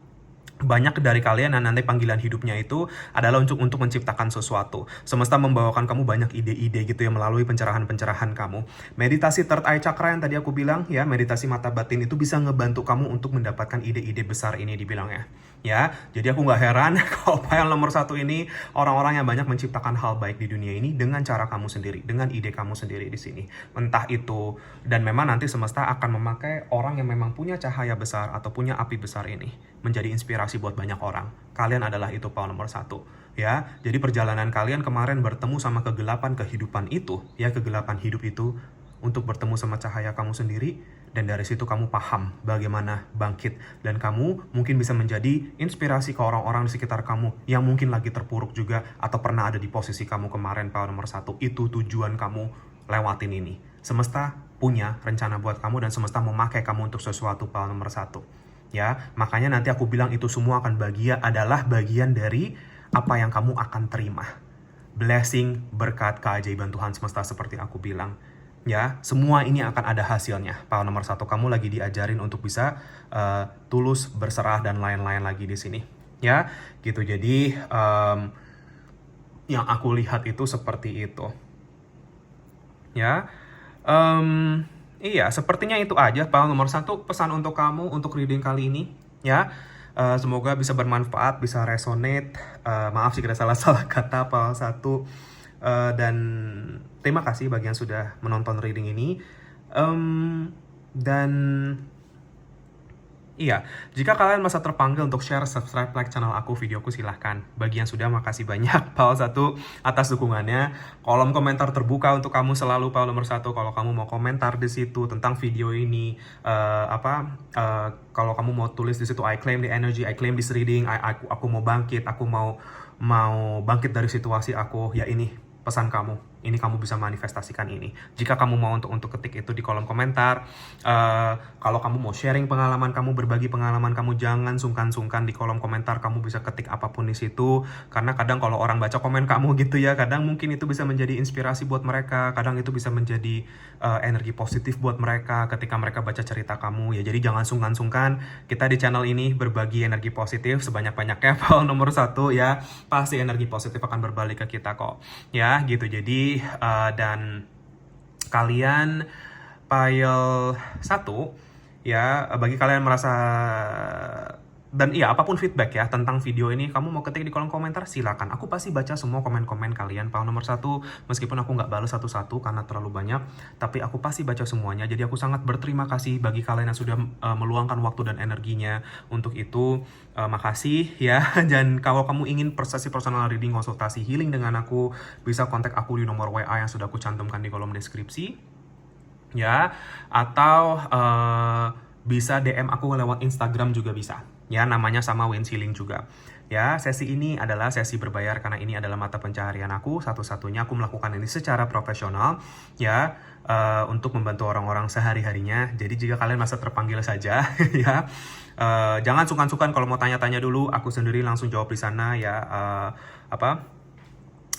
banyak dari kalian dan nanti panggilan hidupnya itu adalah untuk menciptakan sesuatu. Semesta membawakan kamu banyak ide-ide gitu ya melalui pencerahan-pencerahan kamu. Meditasi third eye chakra yang tadi aku bilang ya, meditasi mata batin itu bisa ngebantu kamu untuk mendapatkan ide-ide besar ini dibilangnya. Ya, jadi aku nggak heran kalau pile nomor 1 ini orang-orang yang banyak menciptakan hal baik di dunia ini dengan cara kamu sendiri, dengan ide kamu sendiri di sini. Entah itu, dan memang nanti semesta akan memakai orang yang memang punya cahaya besar atau punya api besar ini menjadi inspirasi buat banyak orang. Kalian adalah itu pile nomor 1. Ya, jadi perjalanan kalian kemarin bertemu sama kegelapan kehidupan itu, ya kegelapan hidup itu, untuk bertemu sama cahaya kamu sendiri, dan dari situ kamu paham bagaimana bangkit, dan kamu mungkin bisa menjadi inspirasi ke orang-orang di sekitar kamu yang mungkin lagi terpuruk juga atau pernah ada di posisi kamu kemarin pile nomor 1. Itu tujuan kamu lewatin ini. Semesta punya rencana buat kamu dan semesta memakai kamu untuk sesuatu pile nomor 1. Ya, makanya nanti aku bilang itu semua adalah bagian dari apa yang kamu akan terima. Blessing, berkat, keajaiban Tuhan semesta seperti aku bilang. Ya, semua ini akan ada hasilnya. Pile nomor 1 kamu lagi diajarin untuk bisa tulus, berserah, dan lain-lain lagi di sini. Ya, gitu. Jadi yang aku lihat itu seperti itu. Ya, iya, sepertinya itu aja pile nomor 1 pesan untuk kamu untuk reading kali ini. Ya, semoga bisa bermanfaat, bisa resonate. Maaf jika ada salah-salah kata pile 1. Dan terima kasih bagi yang sudah menonton reading ini. Dan iya, jika kalian merasa terpanggil untuk share, subscribe, like channel aku, videoku, silahkan. Bagi yang sudah, makasih banyak pile 1 atas dukungannya. Kolom komentar terbuka untuk kamu selalu pile nomor 1. Kalau kamu mau komentar di situ tentang video ini, kalau kamu mau tulis di situ I claim the energy, I claim this reading, aku mau bangkit, aku mau bangkit dari situasi aku, ya ini pesan kamu. ini kamu bisa manifestasikan ini. Jika kamu mau untuk ketik itu di kolom komentar. Kalau kamu mau sharing pengalaman kamu, berbagi pengalaman kamu, jangan sungkan-sungkan di kolom komentar. Kamu bisa ketik apapun di situ. Karena kadang kalau orang baca komen kamu gitu ya, kadang mungkin itu bisa menjadi inspirasi buat mereka. Kadang itu bisa menjadi energi positif buat mereka ketika mereka baca cerita kamu ya. Jadi jangan sungkan-sungkan. Kita di channel ini berbagi energi positif sebanyak-banyaknya. Paul nomor 1 ya, pasti energi positif akan berbalik ke kita kok. Ya gitu. Jadi dan kalian file 1 ya, bagi kalian merasa dan iya, apapun feedback ya tentang video ini, kamu mau ketik di kolom komentar, silakan. Aku pasti baca semua komen-komen kalian. File nomor 1, meskipun aku nggak balas satu-satu karena terlalu banyak, tapi aku pasti baca semuanya. Jadi aku sangat berterima kasih bagi kalian yang sudah meluangkan waktu dan energinya untuk itu. Makasih ya. Dan kalau kamu ingin sesi personal reading, konsultasi healing dengan aku, bisa kontak aku di nomor WA yang sudah aku cantumkan di kolom deskripsi. Ya, atau bisa DM aku lewat Instagram juga bisa. Ya, namanya sama Wayne Siling juga. Ya, sesi ini adalah sesi berbayar karena ini adalah mata pencaharian aku. Satu-satunya aku melakukan ini secara profesional ya, untuk membantu orang-orang sehari-harinya. Jadi jika kalian masa terpanggil saja ya, jangan sungkan-sungkan kalau mau tanya-tanya dulu. Aku sendiri langsung jawab di sana ya.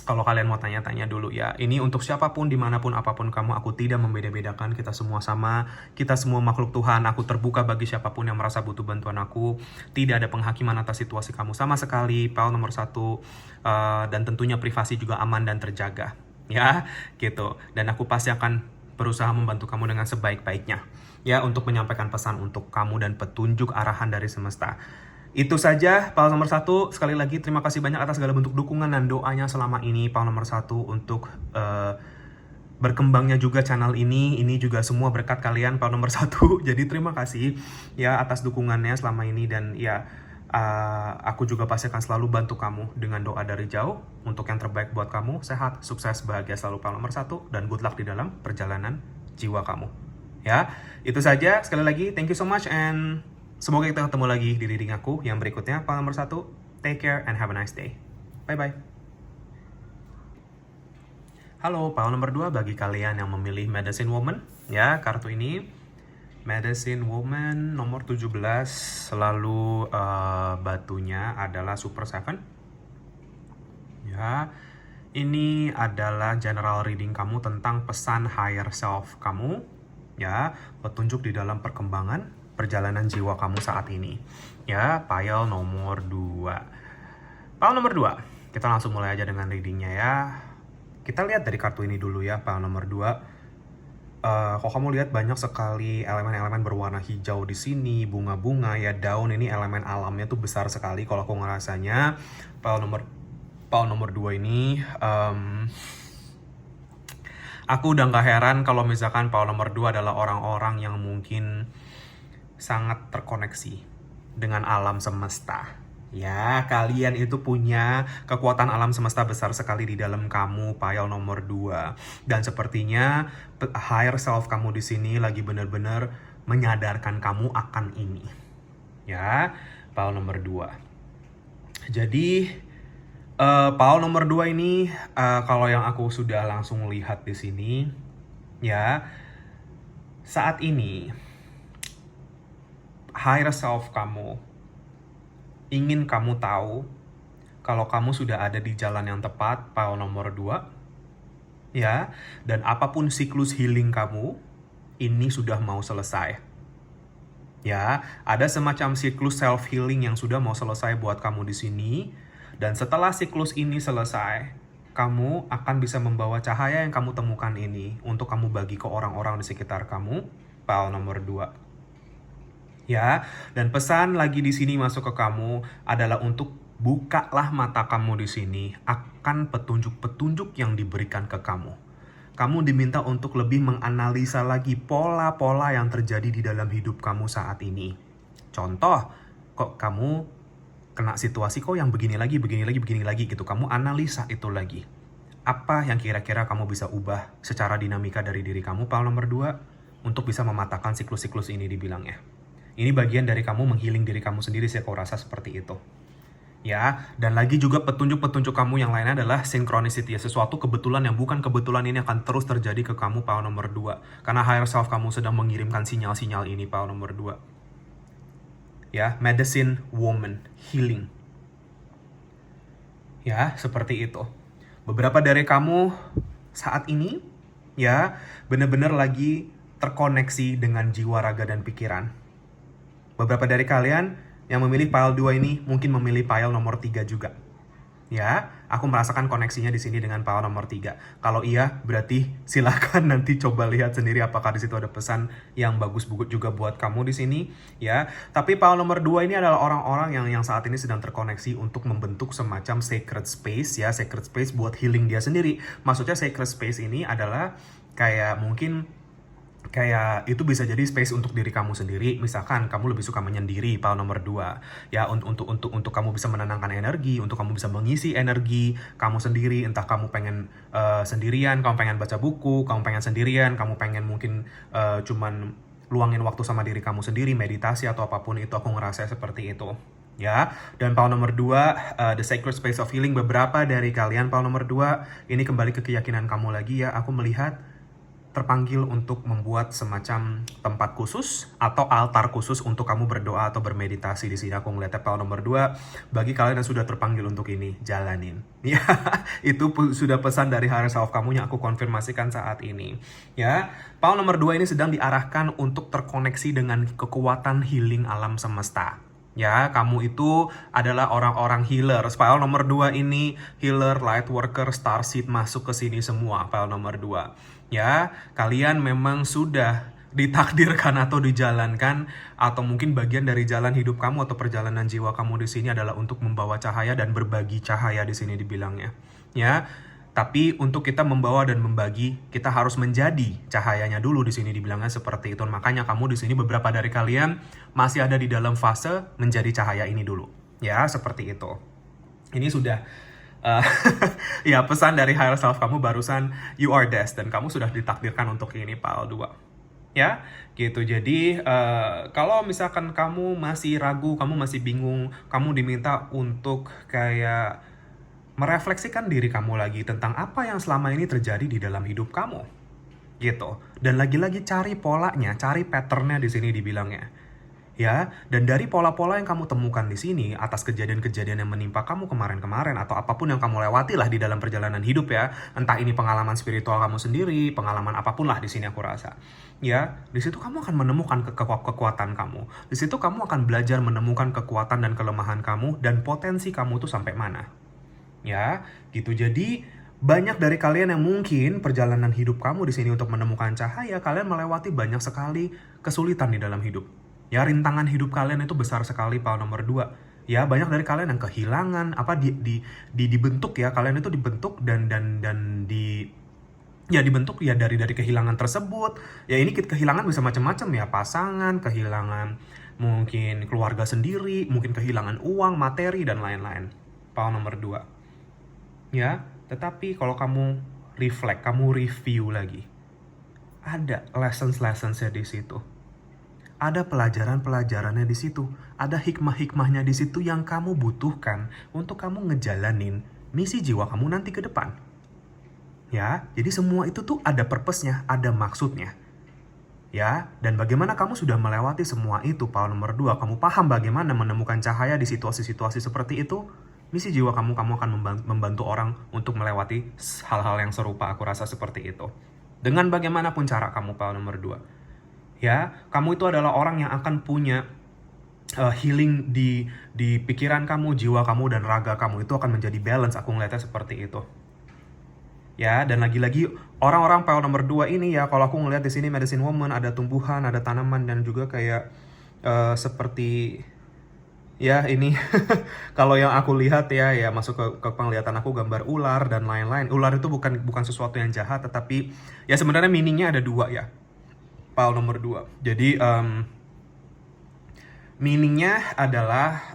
Kalau kalian mau tanya-tanya dulu ya, ini untuk siapapun, dimanapun, apapun kamu, aku tidak membeda-bedakan, kita semua sama, kita semua makhluk Tuhan, aku terbuka bagi siapapun yang merasa butuh bantuan aku, tidak ada penghakiman atas situasi kamu sama sekali, Paul nomor 1, dan tentunya privasi juga aman dan terjaga, ya, gitu, dan aku pasti akan berusaha membantu kamu dengan sebaik-baiknya, ya, untuk menyampaikan pesan untuk kamu dan petunjuk arahan dari semesta. Itu saja Paul nomor 1. Sekali lagi terima kasih banyak atas segala bentuk dukungan dan doanya selama ini Paul nomor 1 untuk berkembangnya juga channel ini. Ini juga semua berkat kalian Paul nomor 1. Jadi terima kasih ya atas dukungannya selama ini. Dan ya aku juga pasti akan selalu bantu kamu dengan doa dari jauh untuk yang terbaik buat kamu. Sehat, sukses, bahagia selalu Paul nomor 1. Dan good luck di dalam perjalanan jiwa kamu. Ya, itu saja. Sekali lagi thank you so much and semoga kita ketemu lagi di reading aku yang berikutnya. Paul nomor 1, take care and have a nice day. Bye-bye. Halo, Paul nomor 2 bagi kalian yang memilih Medicine Woman. Ya, kartu ini Medicine Woman nomor 17. Selalu batunya adalah Super 7. Ya, ini adalah general reading kamu tentang pesan higher self kamu. Ya, petunjuk di dalam perkembangan perjalanan jiwa kamu saat ini. Ya, pile nomor 2. Pile nomor 2. Kita langsung mulai aja dengan readingnya ya. Kita lihat dari kartu ini dulu ya, pile nomor 2. Kalau kamu lihat banyak sekali elemen-elemen berwarna hijau di sini, bunga-bunga ya, daun, ini elemen alamnya tuh besar sekali kalau aku ngerasanya. Pile nomor 2 ini aku udah gak heran kalau misalkan pile nomor 2 adalah orang-orang yang mungkin sangat terkoneksi dengan alam semesta. Ya, kalian itu punya kekuatan alam semesta besar sekali di dalam kamu, pile nomor 2. Dan sepertinya higher self kamu di sini lagi benar-benar menyadarkan kamu akan ini. Ya, pile nomor 2. Jadi pile nomor 2 ini kalau yang aku sudah langsung lihat di sini ya, saat ini higher self kamu ingin kamu tahu kalau kamu sudah ada di jalan yang tepat, pile nomor 2. Ya, dan apapun siklus healing kamu, ini sudah mau selesai. Ya, ada semacam siklus self healing yang sudah mau selesai buat kamu di sini. Dan setelah siklus ini selesai, kamu akan bisa membawa cahaya yang kamu temukan ini untuk kamu bagi ke orang-orang di sekitar kamu, pile nomor 2. Ya, dan pesan lagi di sini masuk ke kamu adalah untuk bukalah mata kamu di sini akan petunjuk-petunjuk yang diberikan ke kamu. Kamu diminta untuk lebih menganalisa lagi pola-pola yang terjadi di dalam hidup kamu saat ini. Contoh, kok kamu kena situasi kok yang begini lagi gitu. Kamu analisa itu lagi. Apa yang kira-kira kamu bisa ubah secara dinamika dari diri kamu, pile nomor 2, untuk bisa mematahkan siklus-siklus ini dibilangnya. Ini bagian dari kamu menghealing diri kamu sendiri sih, aku rasa seperti itu. Ya, dan lagi juga petunjuk-petunjuk kamu yang lainnya adalah synchronicity, ya, sesuatu kebetulan yang bukan kebetulan ini akan terus terjadi ke kamu pile nomor 2. Karena higher self kamu sedang mengirimkan sinyal-sinyal ini pile nomor 2. Ya, medicine woman, healing. Ya, seperti itu. Beberapa dari kamu saat ini, ya, benar-benar lagi terkoneksi dengan jiwa, raga, dan pikiran. Beberapa dari kalian yang memilih pile 2 ini mungkin memilih pile nomor 3 juga. Ya, aku merasakan koneksinya di sini dengan pile nomor 3. Kalau iya, berarti silakan nanti coba lihat sendiri apakah di situ ada pesan yang bagus juga buat kamu di sini, ya. Tapi pile nomor 2 ini adalah orang-orang yang saat ini sedang terkoneksi untuk membentuk semacam sacred space, ya, sacred space buat healing dia sendiri. Maksudnya sacred space ini adalah kayak mungkin kayak itu bisa jadi space untuk diri kamu sendiri. Misalkan kamu lebih suka menyendiri, pile nomor 2. Ya, untuk kamu bisa menenangkan energi, untuk kamu bisa mengisi energi kamu sendiri. Entah kamu pengen sendirian, kamu pengen baca buku, kamu pengen sendirian, kamu pengen mungkin cuman luangin waktu sama diri kamu sendiri, meditasi atau apapun itu. Aku ngerasa seperti itu. Ya, dan pile nomor 2, the sacred space of healing. Beberapa dari kalian pile nomor 2, ini kembali ke keyakinan kamu lagi, ya. Aku melihat terpanggil untuk membuat semacam tempat khusus atau altar khusus untuk kamu berdoa atau bermeditasi di sini. Aku ngeliatnya pile nomor 2. Bagi kalian yang sudah terpanggil untuk ini, jalanin. Ya, itu sudah pesan dari higher self kamu yang aku konfirmasikan saat ini. Ya, pile nomor 2 ini sedang diarahkan untuk terkoneksi dengan kekuatan healing alam semesta. Ya, kamu itu adalah orang-orang healer. Pile nomor 2 ini healer, light worker, starseed masuk ke sini semua. Pile nomor 2. Ya, kalian memang sudah ditakdirkan atau dijalankan, atau mungkin bagian dari jalan hidup kamu atau perjalanan jiwa kamu di sini adalah untuk membawa cahaya dan berbagi cahaya di sini dibilangnya. Ya, tapi untuk kita membawa dan membagi, kita harus menjadi cahayanya dulu di sini dibilangnya seperti itu. Makanya kamu di sini beberapa dari kalian masih ada di dalam fase menjadi cahaya ini dulu. Ya, seperti itu. Ini sudah ya, pesan dari higher self kamu barusan, you are destined, dan kamu sudah ditakdirkan untuk ini pile 2. Ya, gitu. Jadi kalau misalkan kamu masih ragu, kamu masih bingung, kamu diminta untuk kayak merefleksikan diri kamu lagi tentang apa yang selama ini terjadi di dalam hidup kamu. Gitu. Dan lagi-lagi cari polanya, cari patternnya di sini dibilangnya. Ya, dan dari pola-pola yang kamu temukan di sini atas kejadian-kejadian yang menimpa kamu kemarin-kemarin atau apapun yang kamu lewati lah di dalam perjalanan hidup, ya, entah ini pengalaman spiritual kamu sendiri, pengalaman apapun lah di sini aku rasa. Ya, di situ kamu akan menemukan kekuatan kamu. Di situ kamu akan belajar menemukan kekuatan dan kelemahan kamu dan potensi kamu tuh sampai mana. Ya, gitu. Jadi banyak dari kalian yang mungkin perjalanan hidup kamu di sini untuk menemukan cahaya, kalian melewati banyak sekali kesulitan di dalam hidup. Ya, rintangan hidup kalian itu besar sekali pile nomor 2. Ya, banyak dari kalian yang kehilangan dibentuk, ya. Kalian itu dibentuk dan dibentuk ya dari kehilangan tersebut. Ya, ini kehilangan bisa macam-macam, ya. Pasangan, kehilangan mungkin keluarga sendiri, mungkin kehilangan uang, materi, dan lain-lain. Pile nomor 2. Ya, tetapi kalau kamu reflect, kamu review lagi, ada lessons-lessonsnya di situ. Ada pelajaran-pelajarannya di situ. Ada hikmah-hikmahnya di situ yang kamu butuhkan untuk kamu ngejalanin misi jiwa kamu nanti ke depan. Ya, jadi semua itu tuh ada purpose-nya, ada maksudnya. Ya, dan bagaimana kamu sudah melewati semua itu, pile nomor 2, kamu paham bagaimana menemukan cahaya di situasi-situasi seperti itu, misi jiwa kamu akan membantu orang untuk melewati hal-hal yang serupa, aku rasa seperti itu. Dengan bagaimanapun cara kamu, pile nomor 2. Ya, kamu itu adalah orang yang akan punya healing di pikiran kamu, jiwa kamu, dan raga kamu itu akan menjadi balance. Aku ngeliatnya seperti itu. Ya, dan lagi-lagi orang-orang pile nomor 2 ini, ya, kalau aku ngeliat di sini medicine woman, ada tumbuhan, ada tanaman, dan juga kayak seperti, ya, ini kalau yang aku lihat, ya masuk ke penglihatan aku gambar ular dan lain-lain. Ular itu bukan sesuatu yang jahat, tetapi ya sebenarnya meaningnya ada 2, ya. Pile nomor 2. Jadi meaningnya adalah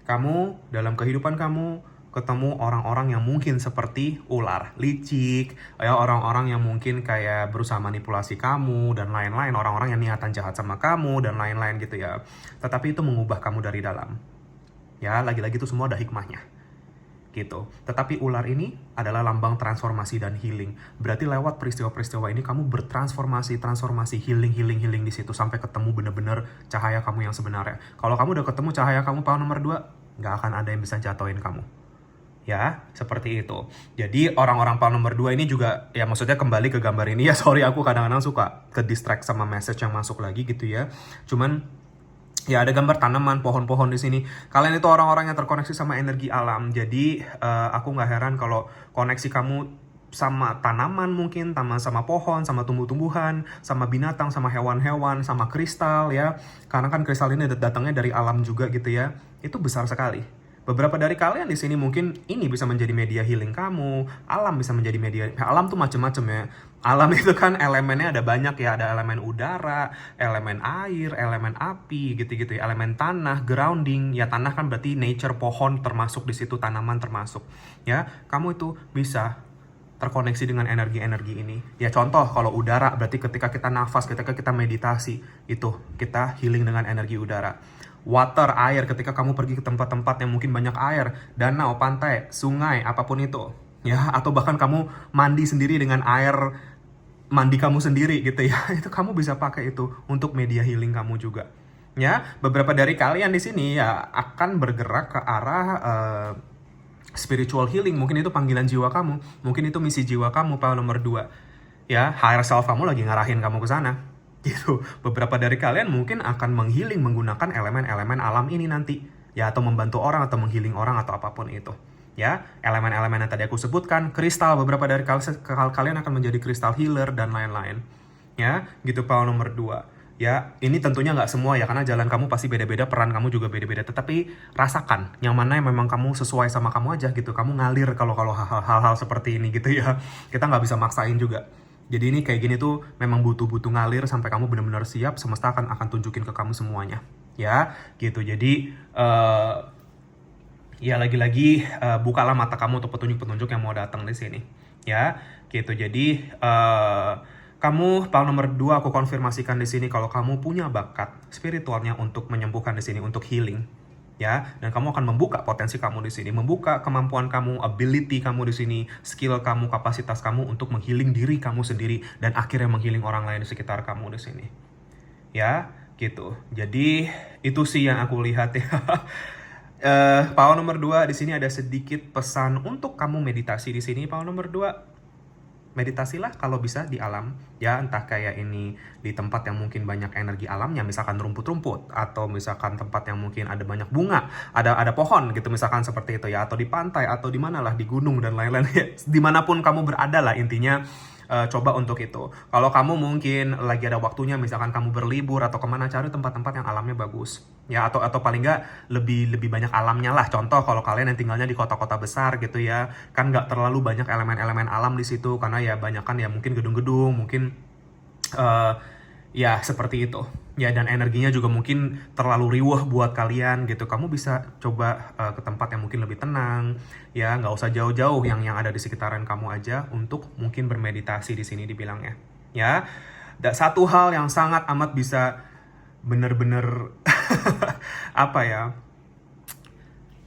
kamu dalam kehidupan kamu ketemu orang-orang yang mungkin seperti ular, licik, ya, orang-orang yang mungkin kayak berusaha manipulasi kamu dan lain-lain, orang-orang yang niatan jahat sama kamu dan lain-lain gitu, ya. Tetapi itu mengubah kamu dari dalam. Ya, lagi-lagi itu semua ada hikmahnya. Gitu. Tetapi ular ini adalah lambang transformasi dan healing. Berarti lewat peristiwa-peristiwa ini kamu bertransformasi, healing di situ sampai ketemu bener-bener cahaya kamu yang sebenarnya. Kalau kamu udah ketemu cahaya kamu power nomor 2, nggak akan ada yang bisa jatuhin kamu. Ya, seperti itu. Jadi orang-orang power nomor 2 ini juga, ya maksudnya kembali ke gambar ini ya, sorry aku kadang-kadang suka ke distract sama message yang masuk lagi gitu ya. Cuman ya ada gambar tanaman, pohon-pohon di sini. Kalian itu orang-orang yang terkoneksi sama energi alam. Jadi aku nggak heran kalau koneksi kamu sama tanaman mungkin, sama pohon, sama tumbuh-tumbuhan, sama binatang, sama hewan-hewan, sama kristal ya. Karena kan kristal ini datangnya dari alam juga gitu ya. Itu besar sekali. Beberapa dari kalian di sini mungkin ini bisa menjadi media healing kamu. Alam bisa menjadi media. Alam tuh macem-macem ya. Alam itu kan elemennya ada banyak ya. Ada elemen udara, elemen air, elemen api, gitu-gitu ya. Elemen tanah, grounding. Ya tanah kan berarti nature, pohon termasuk di situ, tanaman termasuk. Ya, kamu itu bisa terkoneksi dengan energi-energi ini. Ya contoh kalau udara berarti ketika kita nafas, ketika kita meditasi, itu kita healing dengan energi udara. Water, air, ketika kamu pergi ke tempat-tempat yang mungkin banyak air, danau, pantai, sungai, apapun itu. Ya, atau bahkan kamu mandi sendiri dengan air mandi kamu sendiri gitu ya. Itu kamu bisa pakai itu untuk media healing kamu juga. Ya, beberapa dari kalian di sini ya akan bergerak ke arah spiritual healing. Mungkin itu panggilan jiwa kamu, mungkin itu misi jiwa kamu, power nomor 2. Ya, higher self kamu lagi ngarahin kamu ke sana. Gitu. Beberapa dari kalian mungkin akan menghealing menggunakan elemen-elemen alam ini nanti. Ya, atau membantu orang atau menghealing orang atau apapun itu. Ya, elemen-elemen yang tadi aku sebutkan, kristal, beberapa dari kalian akan menjadi kristal healer dan lain-lain. Ya, gitu power nomor 2. Ya, ini tentunya nggak semua ya, karena jalan kamu pasti beda-beda, peran kamu juga beda-beda. Tetapi rasakan yang mana yang memang kamu sesuai sama kamu aja gitu. Kamu ngalir kalau hal-hal seperti ini gitu ya. Kita nggak bisa maksain juga. Jadi ini kayak gini tuh memang butuh ngalir sampai kamu benar-benar siap, semesta akan tunjukin ke kamu semuanya. Ya, gitu. Jadi ya lagi-lagi bukalah mata kamu untuk petunjuk-petunjuk yang mau datang di sini. Ya, gitu. Jadi kamu power nomor 2 aku konfirmasikan di sini kalau kamu punya bakat spiritualnya untuk menyembuhkan di sini, untuk healing. Ya, dan kamu akan membuka potensi kamu di sini, membuka kemampuan kamu, ability kamu di sini, skill kamu, kapasitas kamu untuk menghealing diri kamu sendiri dan akhirnya menghealing orang lain di sekitar kamu di sini. Ya, gitu. Jadi itu sih yang aku lihat ya. Power nomor 2 di sini ada sedikit pesan untuk kamu meditasi di sini. Power nomor 2, meditasilah kalau bisa di alam, ya entah kayak ini di tempat yang mungkin banyak energi alamnya, misalkan rumput-rumput, atau misalkan tempat yang mungkin ada banyak bunga, ada pohon gitu misalkan seperti itu ya, atau di pantai, atau di mana lah, di gunung dan lain-lain ya, dimanapun kamu berada lah intinya. Coba untuk itu. Kalau kamu mungkin lagi ada waktunya, misalkan kamu berlibur atau kemana, cari tempat-tempat yang alamnya bagus ya, atau paling nggak lebih banyak alamnya lah. Contoh kalau kalian yang tinggalnya di kota-kota besar gitu ya, kan nggak terlalu banyak elemen-elemen alam di situ karena ya banyak kan ya mungkin gedung-gedung, mungkin ya seperti itu ya, dan energinya juga mungkin terlalu riuh buat kalian gitu. Kamu bisa coba ke tempat yang mungkin lebih tenang ya, nggak usah jauh-jauh, yang ada di sekitaran kamu aja untuk mungkin bermeditasi di sini dibilangnya ya. Dan satu hal yang sangat amat bisa bener-bener apa ya,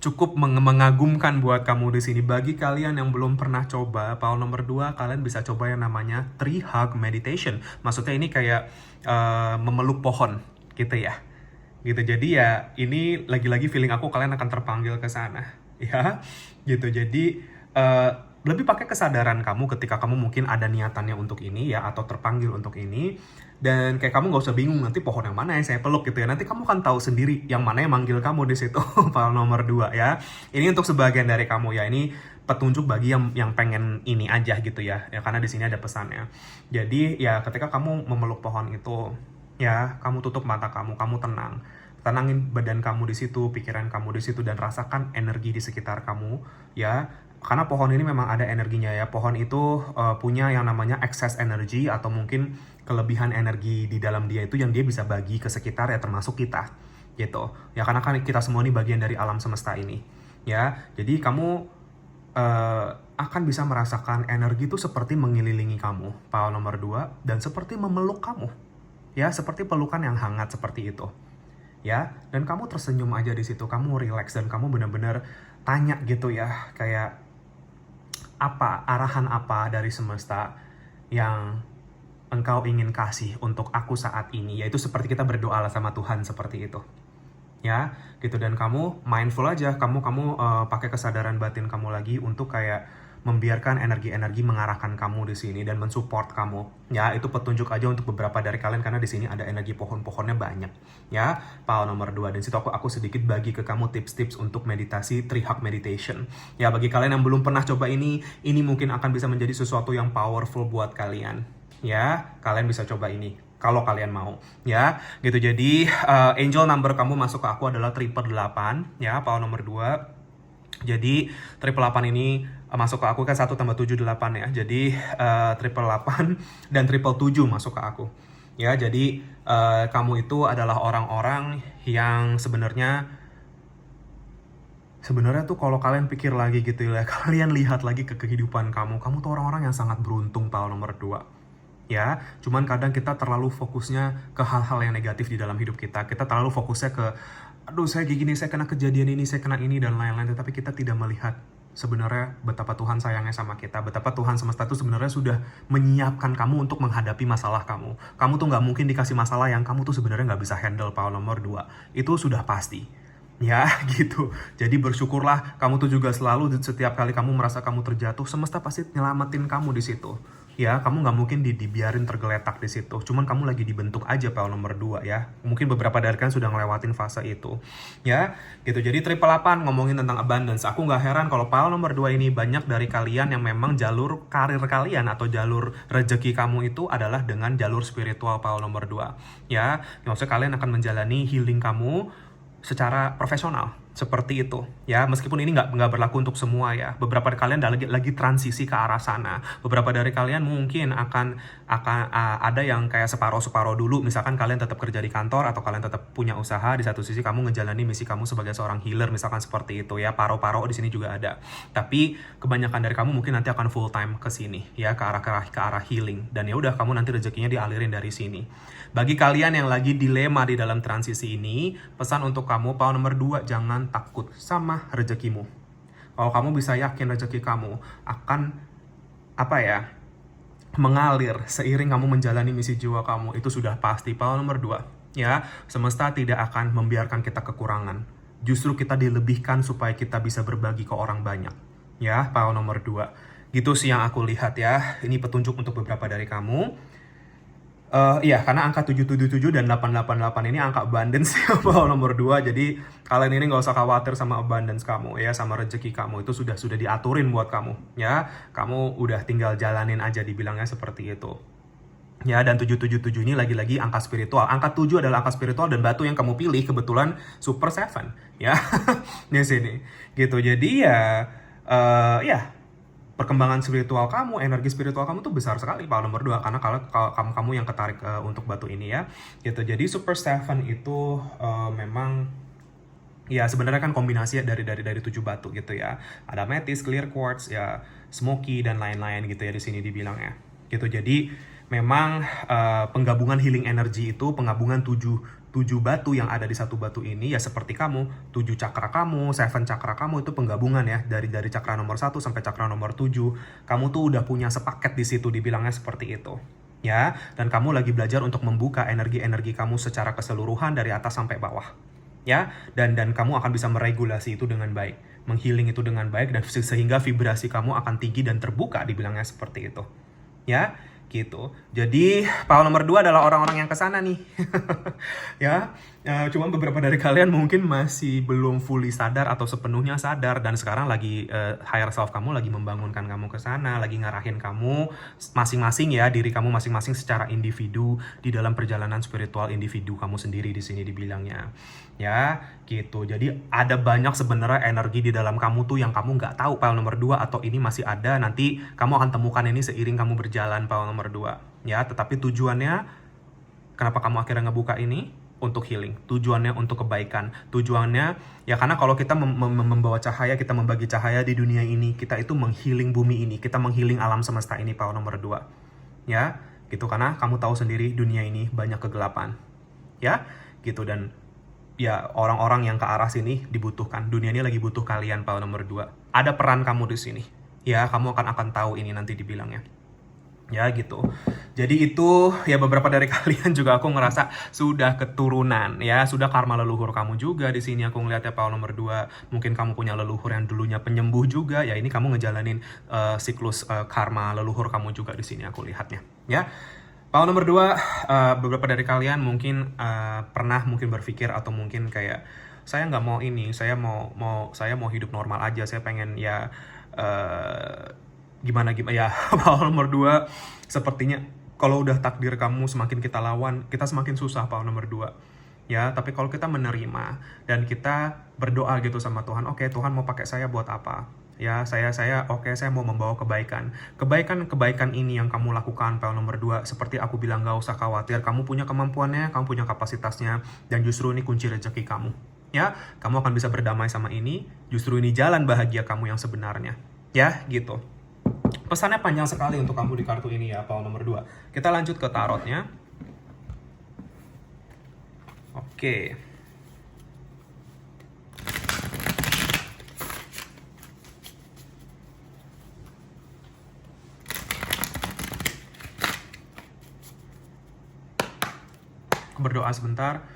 cukup mengagumkan buat kamu di sini. Bagi kalian yang belum pernah coba power nomor 2, kalian bisa coba yang namanya tree hug meditation. Maksudnya ini kayak memeluk pohon gitu ya. Gitu. Jadi ya ini lagi-lagi feeling aku kalian akan terpanggil ke sana ya. Gitu. Jadi lebih pakai kesadaran kamu ketika kamu mungkin ada niatannya untuk ini ya, atau terpanggil untuk ini. Dan kayak kamu gak usah bingung nanti pohon yang mana yang saya peluk gitu ya. Nanti kamu kan tahu sendiri yang mana yang manggil kamu di situ. Power nomor 2 ya. Ini untuk sebagian dari kamu ya. Ini petunjuk bagi yang pengen ini aja gitu ya. Ya karena di sini ada pesannya. Jadi ya ketika kamu memeluk pohon itu ya, kamu tutup mata kamu tenang. Tenangin badan kamu di situ, pikiran kamu di situ, dan rasakan energi di sekitar kamu ya. Karena pohon ini memang ada energinya ya. Pohon itu punya yang namanya excess energy, atau mungkin kelebihan energi di dalam dia itu yang dia bisa bagi ke sekitar ya, termasuk kita gitu ya, karena kan kita semua ini bagian dari alam semesta ini ya. Jadi kamu akan bisa merasakan energi itu seperti mengelilingi kamu, power nomor 2, dan seperti memeluk kamu ya, seperti pelukan yang hangat seperti itu ya. Dan kamu tersenyum aja di situ, kamu relax dan kamu benar-benar tanya gitu ya, kayak arahan apa dari semesta yang engkau ingin kasih untuk aku saat ini, yaitu seperti kita berdoa lah sama Tuhan seperti itu. Ya, gitu. Dan kamu mindful aja, kamu pakai kesadaran batin kamu lagi untuk kayak membiarkan energi-energi mengarahkan kamu di sini dan mensupport kamu. Ya, itu petunjuk aja untuk beberapa dari kalian karena di sini ada energi pohon-pohonnya banyak. Ya, power nomor 2. Dan situ aku sedikit bagi ke kamu tips-tips untuk meditasi tree hug meditation. Ya, bagi kalian yang belum pernah coba ini mungkin akan bisa menjadi sesuatu yang powerful buat kalian. Ya, kalian bisa coba ini kalau kalian mau, ya, gitu. Jadi angel number kamu masuk ke aku adalah 888, ya, power nomor 2. Jadi 888 ini masuk ke aku kan 1 tambah 7 8 ya. Jadi 888 dan 777 masuk ke aku. Ya, jadi kamu itu adalah orang-orang yang sebenarnya tuh kalau kalian pikir lagi gitu ya, kalian lihat lagi ke kehidupan kamu tuh orang-orang yang sangat beruntung, power nomor 2. Ya, cuman kadang kita terlalu fokusnya ke hal-hal yang negatif di dalam hidup kita. Kita terlalu fokusnya ke, aduh saya gini, saya kena kejadian ini, saya kena ini, dan lain-lain. Tetapi kita tidak melihat sebenarnya betapa Tuhan sayangnya sama kita. Betapa Tuhan semesta itu sebenarnya sudah menyiapkan kamu untuk menghadapi masalah kamu. Kamu tuh nggak mungkin dikasih masalah yang kamu tuh sebenarnya nggak bisa handle, power nomor 2. Itu sudah pasti. Ya, gitu. Jadi bersyukurlah, kamu tuh juga selalu setiap kali kamu merasa kamu terjatuh, semesta pasti nyelamatin kamu di situ. Ya, kamu nggak mungkin dibiarin tergeletak di situ. Cuman kamu lagi dibentuk aja, power nomor 2 ya. Mungkin beberapa dari kalian sudah ngelewatin fase itu. Ya, gitu. Jadi 888 ngomongin tentang abundance. Aku nggak heran kalau power nomor 2 ini banyak dari kalian yang memang jalur karir kalian atau jalur rezeki kamu itu adalah dengan jalur spiritual, power nomor 2. Ya, maksudnya kalian akan menjalani healing kamu secara profesional seperti itu ya, meskipun ini nggak berlaku untuk semua ya. Beberapa dari kalian lagi transisi ke arah sana. Beberapa dari kalian mungkin akan ada yang kayak separuh dulu, misalkan kalian tetap kerja di kantor atau kalian tetap punya usaha, di satu sisi kamu ngejalani misi kamu sebagai seorang healer, misalkan seperti itu ya. Paro di sini juga ada, tapi kebanyakan dari kamu mungkin nanti akan full time ke sini ya, ke arah healing, dan ya udah, kamu nanti rezekinya dialirin dari sini. Bagi kalian yang lagi dilema di dalam transisi ini, pesan untuk kamu, power nomor 2, jangan takut sama rezekimu. Kalau kamu bisa yakin rezeki kamu akan mengalir seiring kamu menjalani misi jiwa kamu, itu sudah pasti, power nomor 2. Ya, semesta tidak akan membiarkan kita kekurangan. Justru kita dilebihkan supaya kita bisa berbagi ke orang banyak. Ya, power nomor 2. Gitu sih yang aku lihat ya. Ini petunjuk untuk beberapa dari kamu. Iya, karena angka 777 dan 888 ini angka abundance ya, power nomor 2. Jadi kalian ini nggak usah khawatir sama abundance kamu ya, sama rezeki kamu. Itu sudah diaturin buat kamu ya. Kamu udah tinggal jalanin aja, dibilangnya seperti itu. Ya, dan 777 ini lagi-lagi angka spiritual. Angka 7 adalah angka spiritual dan batu yang kamu pilih kebetulan Super 7 ya. Di sini. Gitu. Jadi ya, perkembangan spiritual kamu, energi spiritual kamu tuh besar sekali, power nomor 2, karena kalau kamu yang ketarik untuk batu ini ya. Gitu. Jadi Super 7 itu memang ya sebenarnya kan kombinasi dari 7 batu gitu ya. Ada amethyst, clear quartz, ya smoky dan lain-lain gitu ya di sini dibilangnya. Gitu. Jadi memang penggabungan healing energy itu penggabungan 7 batu yang ada di satu batu ini ya, seperti kamu, 7 cakra kamu, 7 cakra kamu itu penggabungan ya, dari cakra nomor 1 sampai cakra nomor 7. Kamu tuh udah punya sepaket di situ, dibilangnya seperti itu. Ya, dan kamu lagi belajar untuk membuka energi-energi kamu secara keseluruhan dari atas sampai bawah. Ya, dan kamu akan bisa meregulasi itu dengan baik, menghealing itu dengan baik, dan sehingga vibrasi kamu akan tinggi dan terbuka, dibilangnya seperti itu. Ya, gitu. Jadi power nomor 2 adalah orang-orang yang kesana nih. Ya, cuma beberapa dari kalian mungkin masih belum fully sadar atau sepenuhnya sadar, dan sekarang lagi higher self kamu lagi membangunkan kamu ke sana, lagi ngarahin kamu masing-masing ya, diri kamu masing-masing secara individu di dalam perjalanan spiritual individu kamu sendiri di sini dibilangnya. Ya, gitu. Jadi ada banyak sebenarnya energi di dalam kamu tuh yang kamu nggak tahu, power nomor 2, atau ini masih ada, nanti kamu akan temukan ini seiring kamu berjalan, power nomor 2. Ya, tetapi tujuannya, kenapa kamu akhirnya ngebuka ini? Untuk healing. Tujuannya untuk kebaikan. Tujuannya, ya karena kalau kita membawa cahaya, kita membagi cahaya di dunia ini, kita itu menghealing bumi ini, kita menghealing alam semesta ini, power nomor 2. Ya, gitu, karena kamu tahu sendiri dunia ini banyak kegelapan. Ya, gitu. Dan ya orang-orang yang ke arah sini dibutuhkan. Dunia ini lagi butuh kalian, Paul nomor 2. Ada peran kamu di sini. Ya, kamu akan tahu ini nanti dibilangnya. Ya gitu. Jadi itu ya beberapa dari kalian juga aku ngerasa sudah keturunan ya, sudah karma leluhur kamu juga di sini aku ngeliat ya Paul nomor 2. Mungkin kamu punya leluhur yang dulunya penyembuh juga ya, ini kamu ngejalanin siklus karma leluhur kamu juga di sini aku lihatnya ya. Paul nomor 2, beberapa dari kalian mungkin pernah mungkin berpikir atau mungkin kayak saya nggak mau ini, saya mau hidup normal aja, saya pengen ya gimana ya. Paul nomor 2 sepertinya kalau udah takdir kamu semakin kita lawan, kita semakin susah Paul nomor 2 ya. Tapi kalau kita menerima dan kita berdoa gitu sama Tuhan, oke, Tuhan mau pakai saya buat apa ya, saya oke, saya mau membawa kebaikan ini yang kamu lakukan Paul nomor 2. Seperti aku bilang, gak usah khawatir, kamu punya kemampuannya, kamu punya kapasitasnya, dan justru ini kunci rezeki kamu ya. Kamu akan bisa berdamai sama ini, justru ini jalan bahagia kamu yang sebenarnya ya gitu. Pesannya panjang sekali untuk kamu di kartu ini ya, Paul nomor 2. Kita lanjut ke tarotnya. Oke. Aku berdoa sebentar.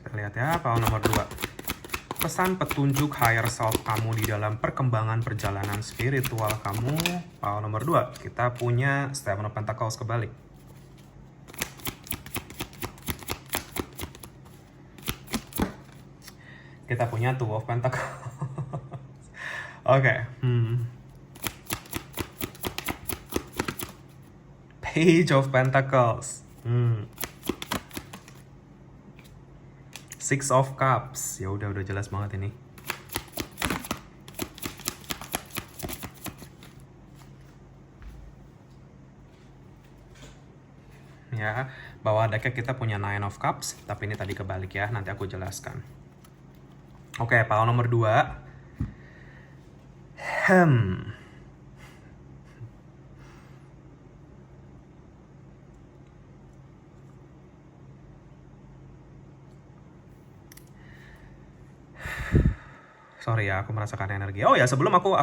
Kita lihat ya, Paul nomor 2. Pesan petunjuk higher self kamu di dalam perkembangan perjalanan spiritual kamu, Paul nomor 2. Kita punya Seven of Pentacles kebalik. Kita punya Two of Pentacles. Oke. Page of Pentacles. Six of Cups. Ya udah jelas banget ini. Ya, bawah decknya kita punya Nine of Cups, tapi ini tadi kebalik ya, nanti aku jelaskan. Oke, Paul nomor 2. Sorry ya, aku merasakan energi. Oh ya, sebelum aku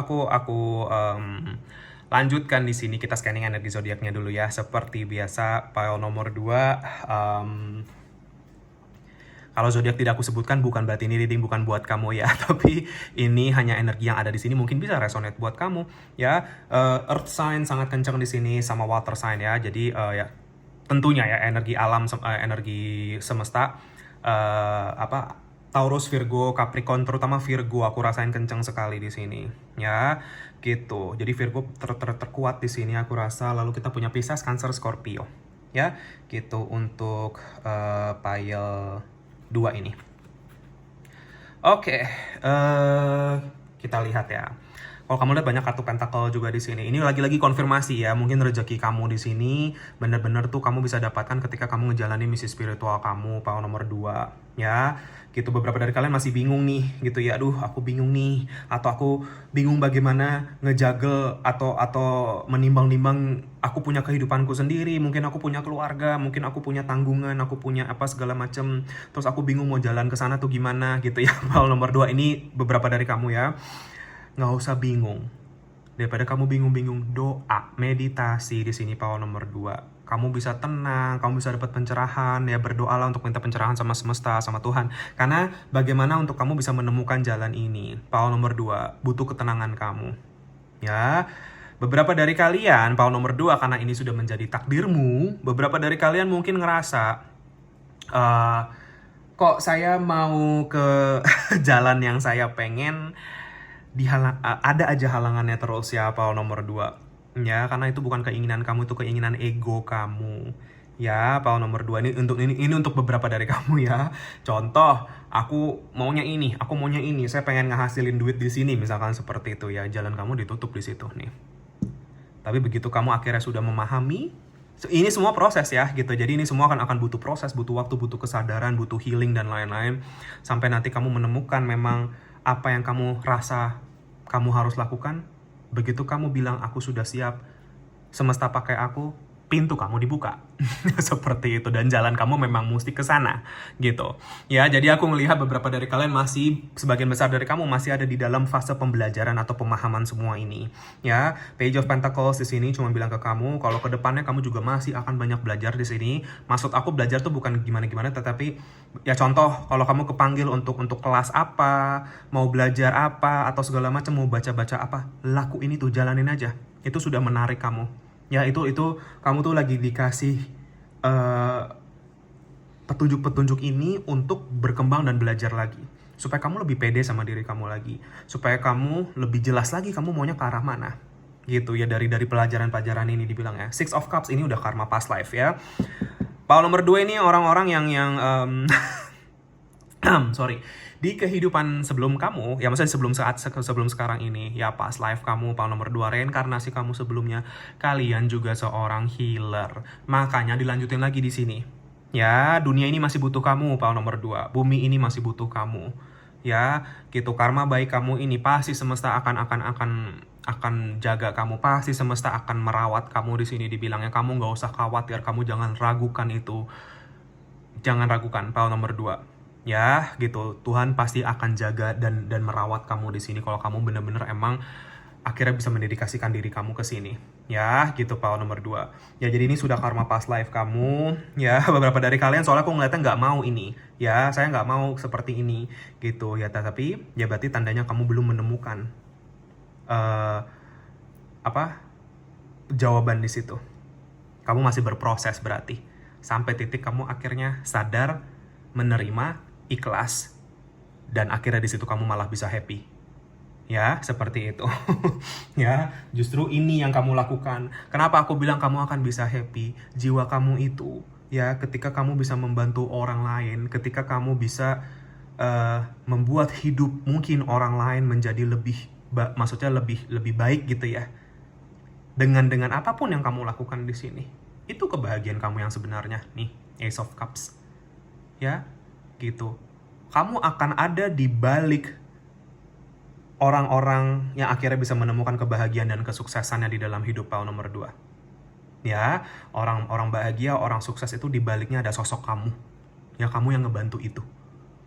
lanjutkan di sini, kita scanning energi zodiaknya dulu ya. Seperti biasa, Paul nomor 2. Kalau zodiak tidak aku sebutkan bukan berarti ini reading bukan buat kamu ya, tapi ini hanya energi yang ada di sini, mungkin bisa resonate buat kamu ya. Earth sign sangat kencang di sini sama water sign ya. Jadi ya tentunya ya energi alam, energi semesta, Taurus, Virgo, Capricorn, terutama Virgo aku rasain kenceng sekali di sini ya gitu. Jadi Virgo terkuat di sini aku rasa. Lalu kita punya Pisces, Cancer, Scorpio ya gitu untuk pile 2 ini. Oke, kita lihat ya. Kalau kamu lihat banyak kartu pentacle juga di sini. Ini lagi-lagi konfirmasi ya. Mungkin rezeki kamu di sini benar-benar tuh kamu bisa dapatkan ketika kamu ngejalanin misi spiritual kamu, Paul nomor 2 ya. Gitu, beberapa dari kalian masih bingung nih gitu ya. Aduh, aku bingung nih, atau aku bingung bagaimana ngejagel atau menimbang-nimbang. Aku punya kehidupanku sendiri, mungkin aku punya keluarga, mungkin aku punya tanggungan, aku punya apa segala macam. Terus aku bingung mau jalan ke sana tuh gimana gitu ya. Paul nomor 2 ini beberapa dari kamu ya. Nggak usah bingung. Daripada kamu bingung-bingung, doa, meditasi di sini Paul nomor 2. Kamu bisa tenang, kamu bisa dapat pencerahan ya, berdoalah untuk minta pencerahan sama semesta, sama Tuhan. Karena bagaimana untuk kamu bisa menemukan jalan ini? Paul nomor 2, butuh ketenangan kamu. Ya. Beberapa dari kalian, Paul nomor 2, karena ini sudah menjadi takdirmu, beberapa dari kalian mungkin ngerasa kok saya mau ke jalan yang saya pengen, ada aja halangannya terus ya, Paul nomor 2 ya, karena itu bukan keinginan kamu, itu keinginan ego kamu ya. Paul nomor 2 ini untuk beberapa dari kamu ya. Contoh, aku maunya ini, saya pengen ngehasilin duit di sini misalkan seperti itu ya. Jalan kamu ditutup di situ nih. Tapi begitu kamu akhirnya sudah memahami, ini semua proses ya gitu. Jadi ini semua akan butuh proses, butuh waktu, butuh kesadaran, butuh healing dan lain-lain, sampai nanti kamu menemukan memang apa yang kamu rasa kamu harus lakukan, begitu kamu bilang aku sudah siap, semesta pakai aku, pintu kamu dibuka. Seperti itu, dan jalan kamu memang mesti ke sana gitu. Ya, jadi aku melihat beberapa dari kalian masih, sebagian besar dari kamu masih ada di dalam fase pembelajaran atau pemahaman semua ini. Ya, Page of Pentacles di sini cuma bilang ke kamu kalau ke depannya kamu juga masih akan banyak belajar di sini. Maksud aku belajar tuh bukan gimana-gimana, tetapi ya contoh kalau kamu kepanggil untuk kelas apa, mau belajar apa atau segala macam, mau baca-baca apa, lakuin itu, jalanin aja. Itu sudah menarik kamu. Ya, itu kamu tuh lagi dikasih petunjuk-petunjuk ini untuk berkembang dan belajar lagi. Supaya kamu lebih pede sama diri kamu lagi. Supaya kamu lebih jelas lagi kamu maunya ke arah mana. Gitu ya, dari pelajaran-pelajaran ini dibilang ya. Six of Cups ini udah karma past life ya. Power nomor 2 ini orang-orang yang sorry, di kehidupan sebelum kamu, ya maksudnya sebelum sekarang ini, ya past life kamu, power nomor 2, reinkarnasi kamu sebelumnya, kalian juga seorang healer. Makanya dilanjutin lagi di sini. Ya, dunia ini masih butuh kamu, power nomor 2. Bumi ini masih butuh kamu. Ya, gitu, karma baik kamu ini pasti semesta akan jaga kamu, pasti semesta akan merawat kamu di sini. Dibilangnya kamu nggak usah khawatir, kamu jangan ragukan itu. Jangan ragukan, power nomor 2. Ya, gitu. Tuhan pasti akan jaga dan merawat kamu di sini kalau kamu bener-bener emang akhirnya bisa mendedikasikan diri kamu ke sini. Ya, gitu, power nomor 2. Ya, jadi ini sudah karma past life kamu. Ya, beberapa dari kalian soalnya aku ngeliatnya nggak mau ini. Ya, saya nggak mau seperti ini. Gitu, ya. Tapi, ya berarti tandanya kamu belum menemukan jawaban di situ. Kamu masih berproses berarti. Sampai titik kamu akhirnya sadar, menerima, ikhlas, dan akhirnya di situ kamu malah bisa happy. Ya, seperti itu. Ya, justru ini yang kamu lakukan. Kenapa aku bilang kamu akan bisa happy? Jiwa kamu itu, ya, ketika kamu bisa membantu orang lain, ketika kamu bisa membuat hidup mungkin orang lain menjadi maksudnya lebih baik gitu ya. Dengan apapun yang kamu lakukan di sini. Itu kebahagiaan kamu yang sebenarnya nih, Ace of Cups. Ya, gitu. Kamu akan ada di balik orang-orang yang akhirnya bisa menemukan kebahagiaan dan kesuksesannya di dalam hidup, power nomor 2. Ya, orang bahagia, orang sukses itu di baliknya ada sosok kamu. Ya, kamu yang ngebantu itu.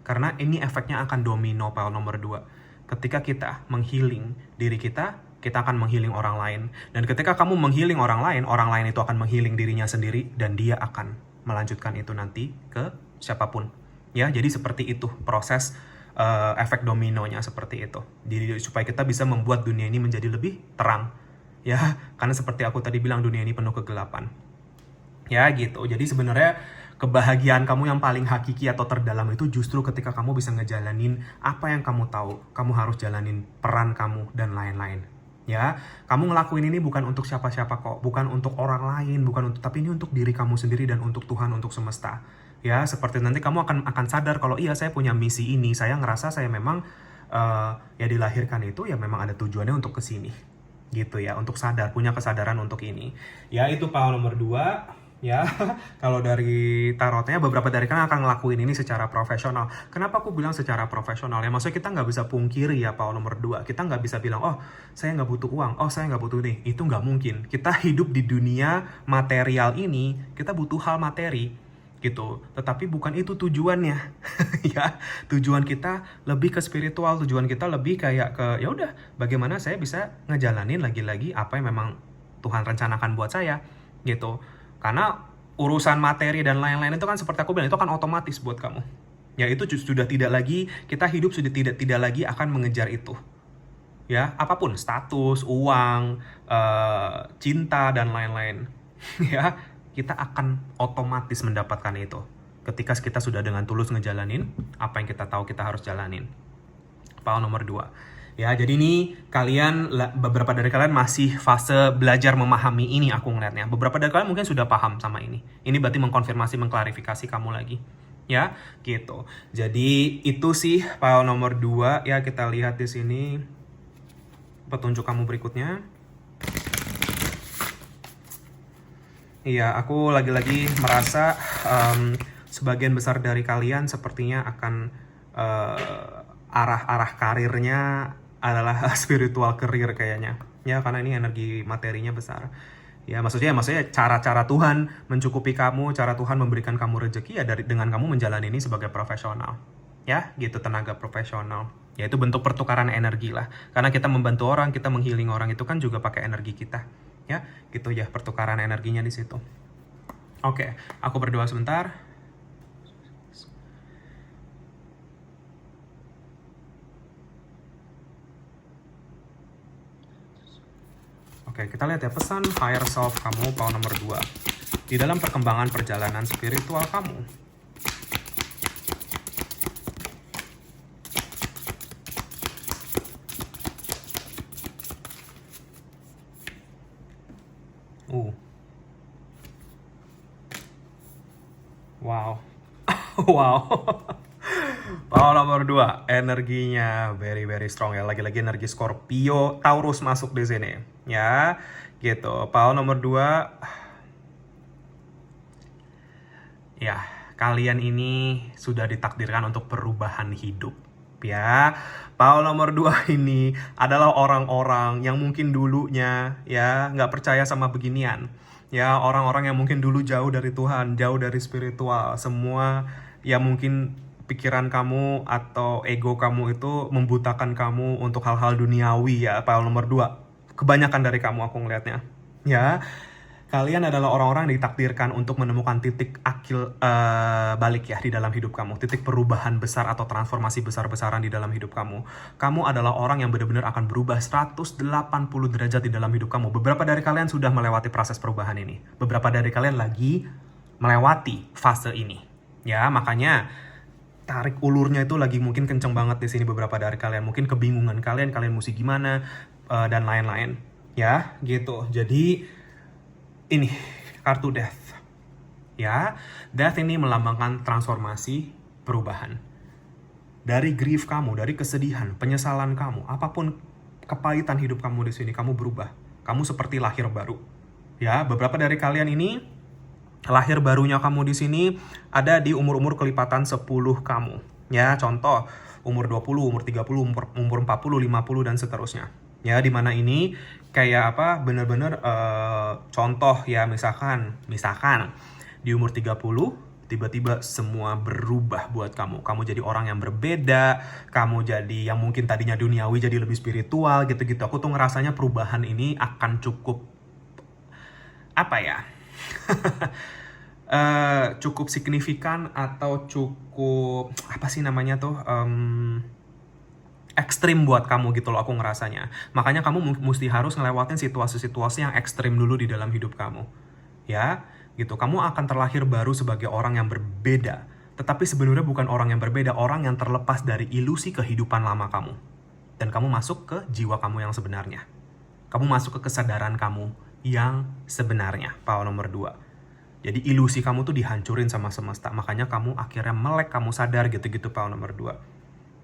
Karena ini efeknya akan domino, power nomor 2. Ketika kita menghealing diri kita akan menghealing orang lain. Dan ketika kamu menghealing orang lain itu akan menghealing dirinya sendiri, dan dia akan melanjutkan itu nanti ke siapapun. Ya, jadi seperti itu proses efek dominonya, seperti itu. Jadi supaya kita bisa membuat dunia ini menjadi lebih terang. Ya, karena seperti aku tadi bilang, dunia ini penuh kegelapan. Ya, gitu. Jadi sebenarnya kebahagiaan kamu yang paling hakiki atau terdalam itu justru ketika kamu bisa ngejalanin apa yang kamu tahu. Kamu harus jalanin peran kamu dan lain-lain. Ya, kamu ngelakuin ini bukan untuk siapa-siapa kok, bukan untuk orang lain, tapi ini untuk diri kamu sendiri dan untuk Tuhan, untuk semesta. Ya, seperti nanti kamu akan sadar kalau iya, saya punya misi ini, saya ngerasa saya memang ya dilahirkan itu ya memang ada tujuannya untuk kesini. Gitu ya, untuk sadar, punya kesadaran untuk ini. Ya, itu power nomor 2. Ya, kalau dari tarotnya beberapa dari kalian akan ngelakuin ini secara profesional. Kenapa aku bilang secara profesional? Ya, maksudnya kita nggak bisa pungkiri ya, power nomor 2. Kita nggak bisa bilang, oh saya nggak butuh uang, oh saya nggak butuh ini. Itu nggak mungkin. Kita hidup di dunia material ini, kita butuh hal materi gitu. Tetapi bukan itu tujuannya. Ya, tujuan kita lebih ke spiritual, tujuan kita lebih kayak ke ya udah, bagaimana saya bisa ngejalanin lagi-lagi apa yang memang Tuhan rencanakan buat saya gitu. Karena urusan materi dan lain-lain itu kan seperti aku bilang, itu kan otomatis buat kamu. Ya, itu sudah tidak lagi, kita hidup sudah tidak lagi akan mengejar itu. Ya, apapun, status, uang, cinta, dan lain-lain. Ya, kita akan otomatis mendapatkan itu. Ketika kita sudah dengan tulus ngejalanin apa yang kita tahu kita harus jalanin. Power nomor 2. Ya, jadi ini beberapa dari kalian masih fase belajar memahami ini, aku ngeliatnya. Beberapa dari kalian mungkin sudah paham sama ini. Ini berarti mengkonfirmasi, mengklarifikasi kamu lagi. Ya, gitu. Jadi itu sih power nomor 2. Ya, kita lihat di sini petunjuk kamu berikutnya. Iya, aku lagi-lagi merasa sebagian besar dari kalian sepertinya arah karirnya adalah spiritual career kayaknya. Ya, karena ini energi materinya besar. Ya, maksudnya cara-cara Tuhan mencukupi kamu, cara Tuhan memberikan kamu rezeki ya dengan kamu menjalani ini sebagai profesional. Ya, gitu, tenaga profesional. Ya, itu bentuk pertukaran energi lah. Karena kita membantu orang, kita menghealing orang itu kan juga pakai energi kita. Ya, gitu ya, pertukaran energinya di situ. Oke, aku berdoa sebentar. Oke, kita lihat ya pesan higher self kamu, power nomor 2. Di dalam perkembangan perjalanan spiritual kamu. Wow. Wow. Power nomor 2, energinya very very strong ya. Lagi-lagi energi Scorpio, Taurus masuk di sini. Ya, gitu. Power nomor 2. Ya, kalian ini sudah ditakdirkan untuk perubahan hidup. Ya, Paul nomor 2 ini adalah orang-orang yang mungkin dulunya ya nggak percaya sama beginian. Ya, orang-orang yang mungkin dulu jauh dari Tuhan, jauh dari spiritual. Semua ya mungkin pikiran kamu atau ego kamu itu membutakan kamu untuk hal-hal duniawi ya, Paul nomor 2. Kebanyakan dari kamu aku ngelihatnya. Ya, kalian adalah orang-orang yang ditakdirkan untuk menemukan titik akil balik ya di dalam hidup kamu. Titik perubahan besar atau transformasi besar-besaran di dalam hidup kamu. Kamu adalah orang yang benar-benar akan berubah 180 derajat di dalam hidup kamu. Beberapa dari kalian sudah melewati proses perubahan ini. Beberapa dari kalian lagi melewati fase ini. Ya, makanya tarik ulurnya itu lagi mungkin kenceng banget di sini beberapa dari kalian. Mungkin kebingungan kalian mesti gimana dan lain-lain. Ya, gitu. Jadi ini kartu death. Ya, death ini melambangkan transformasi, perubahan. Dari grief kamu, dari kesedihan, penyesalan kamu, apapun kepahitan hidup kamu di sini, kamu berubah. Kamu seperti lahir baru. Ya, beberapa dari kalian ini lahir barunya kamu di sini ada di umur-umur kelipatan 10 kamu. Ya, contoh umur 20, umur 30, umur 40, 50 dan seterusnya. Ya, dimana ini kayak apa bener-bener contoh ya, misalkan di umur 30 tiba-tiba semua berubah buat kamu. Kamu jadi orang yang berbeda, kamu jadi yang mungkin tadinya duniawi jadi lebih spiritual gitu-gitu. Aku tuh ngerasanya perubahan ini akan cukup apa ya? Cukup signifikan atau cukup apa sih namanya tuh ekstrim buat kamu gitu loh, aku ngerasanya. Makanya kamu mesti harus ngelewatin situasi-situasi yang ekstrim dulu di dalam hidup kamu. Ya, gitu. Kamu akan terlahir baru sebagai orang yang berbeda. Tetapi sebenarnya bukan orang yang berbeda, orang yang terlepas dari ilusi kehidupan lama kamu. Dan kamu masuk ke jiwa kamu yang sebenarnya. Kamu masuk ke kesadaran kamu yang sebenarnya, power nomor 2. Jadi ilusi kamu tuh dihancurin sama semesta. Makanya kamu akhirnya melek, kamu sadar gitu-gitu, power nomor 2.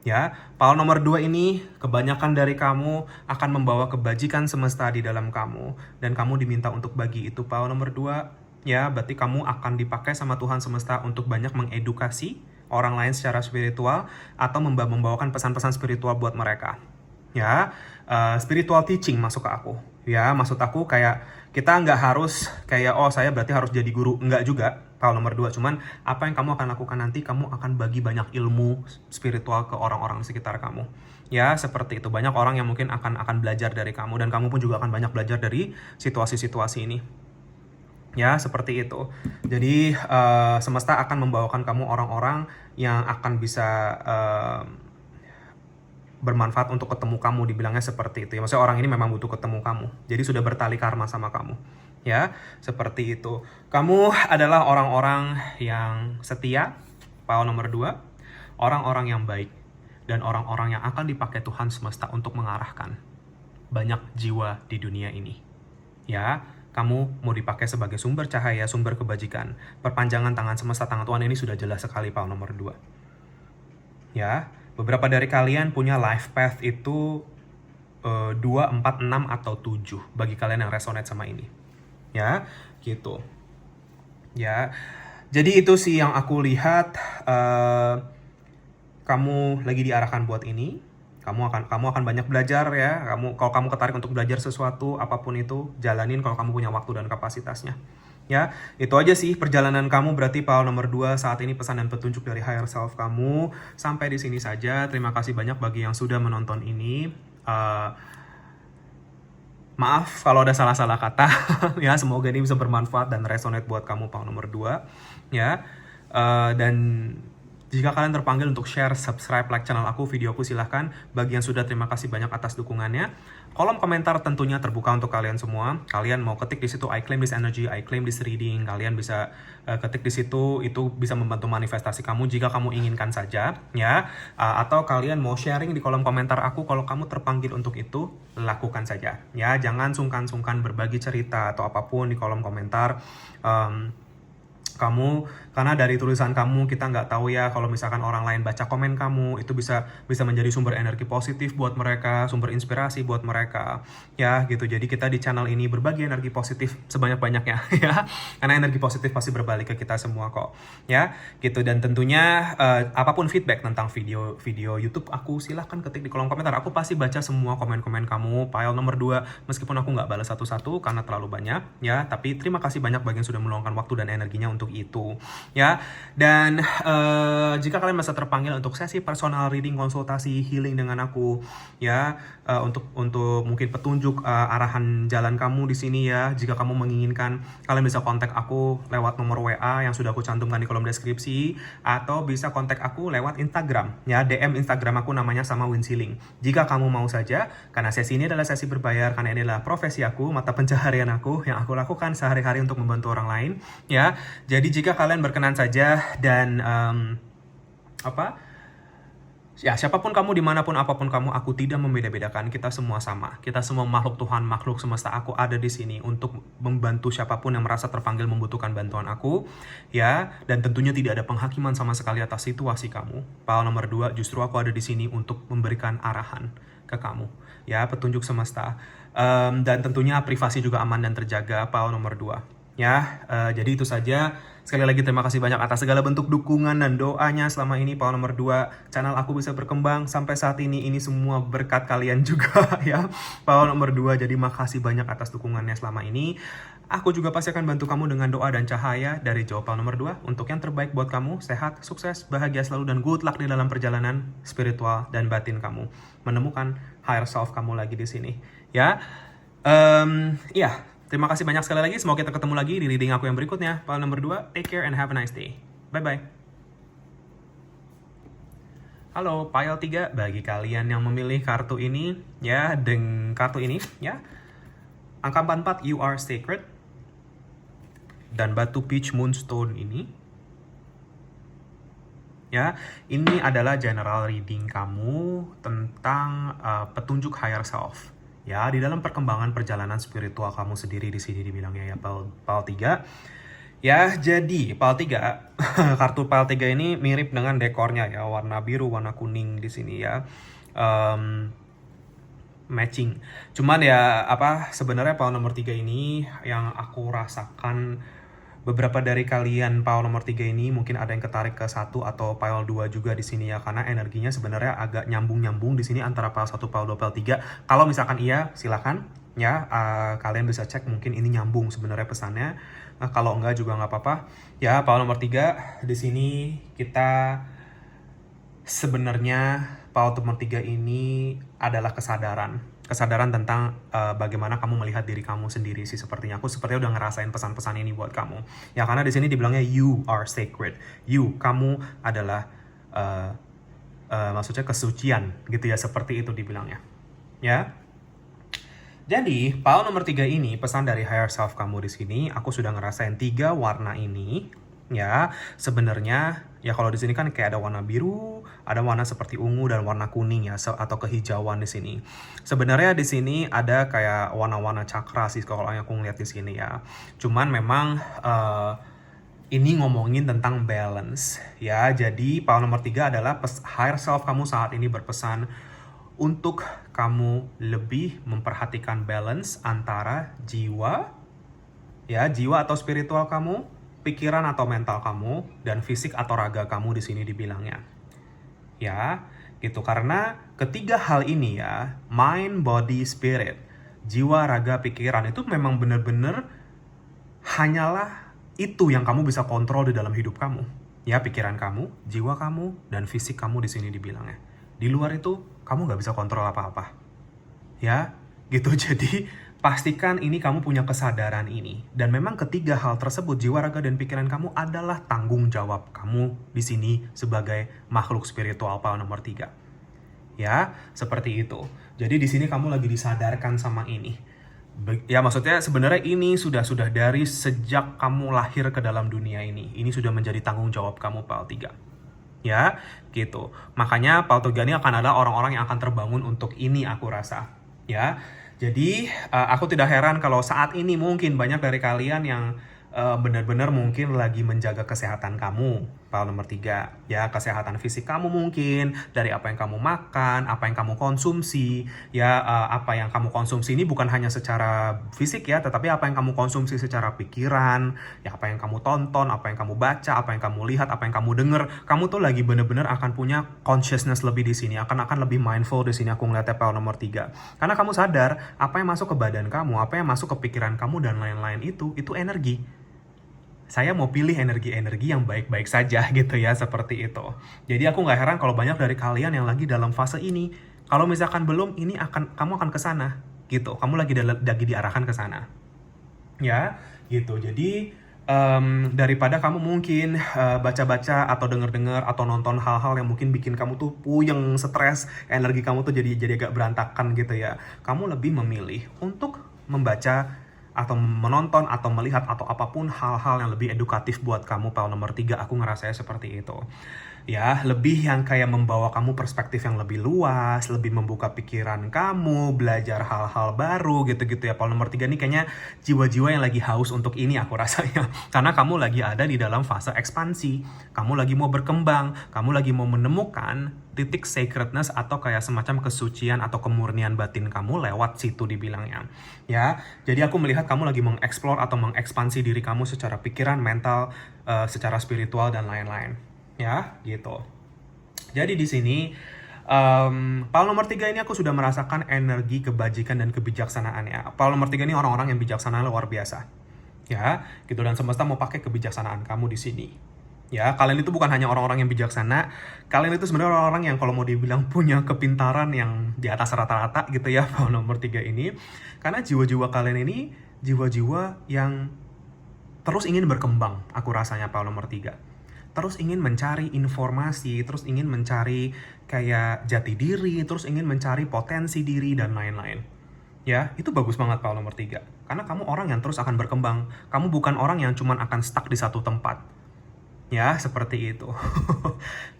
Ya, power nomor 2 ini kebanyakan dari kamu akan membawa kebajikan semesta di dalam kamu. Dan kamu diminta untuk bagi itu, power nomor 2. Ya, berarti kamu akan dipakai sama Tuhan semesta untuk banyak mengedukasi orang lain secara spiritual atau membawakan pesan-pesan spiritual buat mereka. Ya, spiritual teaching masuk ke aku. Ya, maksud aku kayak kita nggak harus kayak saya berarti harus jadi guru, nggak juga. Power nomor 2, cuman apa yang kamu akan lakukan nanti, kamu akan bagi banyak ilmu spiritual ke orang-orang sekitar kamu. Ya, seperti itu. Banyak orang yang mungkin akan belajar dari kamu, dan kamu pun juga akan banyak belajar dari situasi-situasi ini. Ya, seperti itu. Jadi semesta akan membawakan kamu orang-orang yang akan bisa bermanfaat untuk ketemu kamu, dibilangnya seperti itu ya. Maksudnya orang ini memang butuh ketemu kamu, jadi sudah bertali karma sama kamu. Ya, seperti itu. Kamu adalah orang-orang yang setia, power nomor 2. Orang-orang yang baik, dan orang-orang yang akan dipakai Tuhan semesta untuk mengarahkan banyak jiwa di dunia ini. Ya, kamu mau dipakai sebagai sumber cahaya, sumber kebajikan. Perpanjangan tangan semesta, tangan Tuhan ini sudah jelas sekali, power nomor 2. Ya, beberapa dari kalian punya life path itu 2, 4, 6, atau 7. Bagi kalian yang resonate sama ini. Ya, gitu. Ya, jadi itu sih yang aku lihat. kamu lagi diarahkan buat ini, kamu akan banyak belajar ya. Kalau kamu tertarik untuk belajar sesuatu apapun itu, jalanin kalau kamu punya waktu dan kapasitasnya. Ya, itu aja sih perjalanan kamu. Berarti Paul nomor 2 saat ini pesan dan petunjuk dari higher self kamu. Sampai di sini saja. Terima kasih banyak bagi yang sudah menonton ini. Maaf kalau ada salah-salah kata. Ya, semoga ini bisa bermanfaat dan resonate buat kamu Paul nomor 2. Ya, dan jika kalian terpanggil untuk share, subscribe, like channel aku, videoku, silahkan. Bagi yang sudah, terima kasih banyak atas dukungannya. Kolom komentar tentunya terbuka untuk kalian semua. Kalian mau ketik di situ, I claim this energy, I claim this reading. Kalian bisa ketik di situ, itu bisa membantu manifestasi kamu jika kamu inginkan saja, ya. Atau kalian mau sharing di kolom komentar aku, kalau kamu terpanggil untuk itu, lakukan saja. Ya, jangan sungkan-sungkan berbagi cerita atau apapun di kolom komentar. Karena dari tulisan kamu kita nggak tahu ya, kalau misalkan orang lain baca komen kamu itu bisa menjadi sumber energi positif buat mereka, sumber inspirasi buat mereka ya gitu. Jadi kita di channel ini berbagi energi positif sebanyak-banyaknya ya, karena energi positif pasti berbalik ke kita semua kok ya gitu. Dan tentunya apapun feedback tentang video YouTube aku, silahkan ketik di kolom komentar. Aku pasti baca semua komen-komen kamu Pile nomor 2, meskipun aku nggak balas satu-satu karena terlalu banyak ya, tapi terima kasih banyak bagi yang sudah meluangkan waktu dan energinya untuk itu ya. Dan jika kalian merasa terpanggil untuk sesi personal reading, konsultasi, healing dengan aku ya, untuk mungkin petunjuk arahan jalan kamu di sini ya, jika kamu menginginkan, kalian bisa kontak aku lewat nomor WA yang sudah aku cantumkan di kolom deskripsi, atau bisa kontak aku lewat Instagram ya, DM Instagram aku namanya sama Winsiling. Jika kamu mau saja, karena sesi ini adalah sesi berbayar, karena ini adalah profesi aku, mata pencaharian aku yang aku lakukan sehari-hari untuk membantu orang lain ya. Jadi jika kalian berkenan saja dan ya, siapapun kamu, dimanapun apapun kamu, aku tidak membeda-bedakan. Kita semua sama. Kita semua makhluk Tuhan, makhluk semesta. Aku ada di sini untuk membantu siapapun yang merasa terpanggil membutuhkan bantuan aku ya. Dan tentunya tidak ada penghakiman sama sekali atas situasi kamu. Paul nomor 2, justru aku ada di sini untuk memberikan arahan ke kamu ya, petunjuk semesta. Dan tentunya privasi juga aman dan terjaga, Paul nomor 2 ya. Jadi itu saja. Sekali lagi terima kasih banyak atas segala bentuk dukungan dan doanya selama ini Paul nomor 2. Channel aku bisa berkembang sampai saat ini semua berkat kalian juga ya, Paul nomor 2. Jadi makasih banyak atas dukungannya selama ini. Aku juga pasti akan bantu kamu dengan doa dan cahaya dari Joe Paul nomor 2 untuk yang terbaik buat kamu. Sehat, sukses, bahagia selalu, dan good luck di dalam perjalanan spiritual dan batin kamu menemukan higher self kamu lagi di sini ya. Iya. Terima kasih banyak sekali lagi. Semoga kita ketemu lagi di reading aku yang berikutnya. Pile nomor 2, take care and have a nice day. Bye-bye. Halo, pile 3. Bagi kalian yang memilih kartu ini, ya, dengan kartu ini, ya. Angka 44, you are sacred. Dan batu peach moonstone ini. Ya, ini adalah general reading kamu tentang petunjuk higher self. Ya, di dalam perkembangan perjalanan spiritual kamu sendiri di sini dibilangnya ya, PAL 3. Ya, jadi PAL 3 kartu PAL 3 ini mirip dengan dekornya ya, warna biru, warna kuning di sini ya. Matching. Cuman ya sebenarnya PAL nomor 3 ini yang aku rasakan, beberapa dari kalian Pile nomor 3 ini mungkin ada yang ketarik ke 1 atau Pile 2 juga di sini ya, karena energinya sebenarnya agak nyambung-nyambung di sini antara Pile 1, Pile 2, Pile 3. Kalau misalkan iya, silakan ya, kalian bisa cek mungkin ini nyambung sebenarnya pesannya. Nah, kalau enggak juga nggak apa-apa. Ya, Pile nomor 3 di sini kita sebenarnya Pile nomor 3 ini adalah kesadaran tentang bagaimana kamu melihat diri kamu sendiri sih. Sepertinya aku udah ngerasain pesan-pesan ini buat kamu ya, karena di sini dibilangnya you are sacred. Kamu adalah maksudnya kesucian gitu ya, seperti itu dibilangnya ya. Jadi Pile nomor 3 ini pesan dari higher self kamu di sini. Aku sudah ngerasain 3 warna ini ya. Sebenarnya ya, kalau di sini kan kayak ada warna biru, ada warna seperti ungu, dan warna kuning ya, atau kehijauan di sini. Sebenarnya di sini ada kayak warna-warna cakra sih kalau yang aku ngeliat di sini ya. Cuman memang ini ngomongin tentang balance ya. Jadi Pile nomor 3 adalah higher self kamu saat ini berpesan untuk kamu lebih memperhatikan balance antara jiwa atau spiritual kamu, pikiran atau mental kamu, dan fisik atau raga kamu di sini dibilangnya. Ya, gitu. Karena ketiga hal ini ya, mind, body, spirit, jiwa, raga, pikiran itu memang benar-benar hanyalah itu yang kamu bisa kontrol di dalam hidup kamu. Ya, pikiran kamu, jiwa kamu, dan fisik kamu di sini dibilangnya. Di luar itu, kamu nggak bisa kontrol apa-apa. Ya, gitu. Jadi, pastikan ini kamu punya kesadaran ini. Dan memang ketiga hal tersebut, jiwa, raga, dan pikiran kamu adalah tanggung jawab kamu di sini sebagai makhluk spiritual power nomor 3. Ya, seperti itu. Jadi di sini kamu lagi disadarkan sama ini. Ya, maksudnya sebenarnya ini sudah dari sejak kamu lahir ke dalam dunia ini. Ini sudah menjadi tanggung jawab kamu PAL 3. Ya, gitu. Makanya PAL 3 ini akan ada orang-orang yang akan terbangun untuk ini, aku rasa. Ya, jadi aku tidak heran kalau saat ini mungkin banyak dari kalian yang benar-benar mungkin lagi menjaga kesehatan kamu, PAL nomor 3. Ya, kesehatan fisik kamu mungkin, dari apa yang kamu makan, apa yang kamu konsumsi, ya, apa yang kamu konsumsi ini bukan hanya secara fisik ya, tetapi apa yang kamu konsumsi secara pikiran, ya, apa yang kamu tonton, apa yang kamu baca, apa yang kamu lihat, apa yang kamu dengar, kamu tuh lagi benar-benar akan punya consciousness lebih di sini, akan lebih mindful di sini aku ngeliatnya PAL nomor 3. Karena kamu sadar, apa yang masuk ke badan kamu, apa yang masuk ke pikiran kamu, dan lain-lain itu energi. Saya mau pilih energi-energi yang baik-baik saja gitu ya, seperti itu. Jadi aku nggak heran kalau banyak dari kalian yang lagi dalam fase ini, kalau misalkan belum, ini kamu akan ke sana gitu. Kamu lagi diarahkan ke sana. Ya, gitu. Jadi daripada kamu mungkin baca-baca atau denger-dengar atau nonton hal-hal yang mungkin bikin kamu tuh puyeng, stres, energi kamu tuh jadi agak berantakan gitu ya. Kamu lebih memilih untuk membaca atau menonton atau melihat atau apapun hal-hal yang lebih edukatif buat kamu PAL nomor 3. Aku ngerasanya seperti itu. Ya, lebih yang kayak membawa kamu perspektif yang lebih luas, lebih membuka pikiran kamu, belajar hal-hal baru gitu-gitu ya. PAL nomor 3 ini kayaknya jiwa-jiwa yang lagi haus untuk ini, aku rasanya. Karena kamu lagi ada di dalam fase ekspansi. Kamu lagi mau berkembang, kamu lagi mau menemukan titik sacredness atau kayak semacam kesucian atau kemurnian batin kamu lewat situ dibilangnya. Ya, jadi aku melihat kamu lagi mengeksplor atau mengekspansi diri kamu secara pikiran, mental, secara spiritual dan lain-lain. Ya, gitu. Jadi di sini PAL nomor 3 ini aku sudah merasakan energi kebajikan dan kebijaksanaan ya. PAL nomor 3 ini orang-orang yang bijaksana luar biasa. Ya, gitu, dan semesta mau pakai kebijaksanaan kamu di sini. Ya, kalian itu bukan hanya orang-orang yang bijaksana, kalian itu sebenarnya orang-orang yang kalau mau dibilang punya kepintaran yang di atas rata-rata gitu ya, PAL nomor 3 ini. Karena jiwa-jiwa kalian ini jiwa-jiwa yang terus ingin berkembang, aku rasanya PAL nomor 3. Terus ingin mencari informasi, terus ingin mencari kayak jati diri, terus ingin mencari potensi diri dan lain-lain. Ya, itu bagus banget PAL nomor 3. Karena kamu orang yang terus akan berkembang. Kamu bukan orang yang cuman akan stuck di satu tempat. Ya, seperti itu.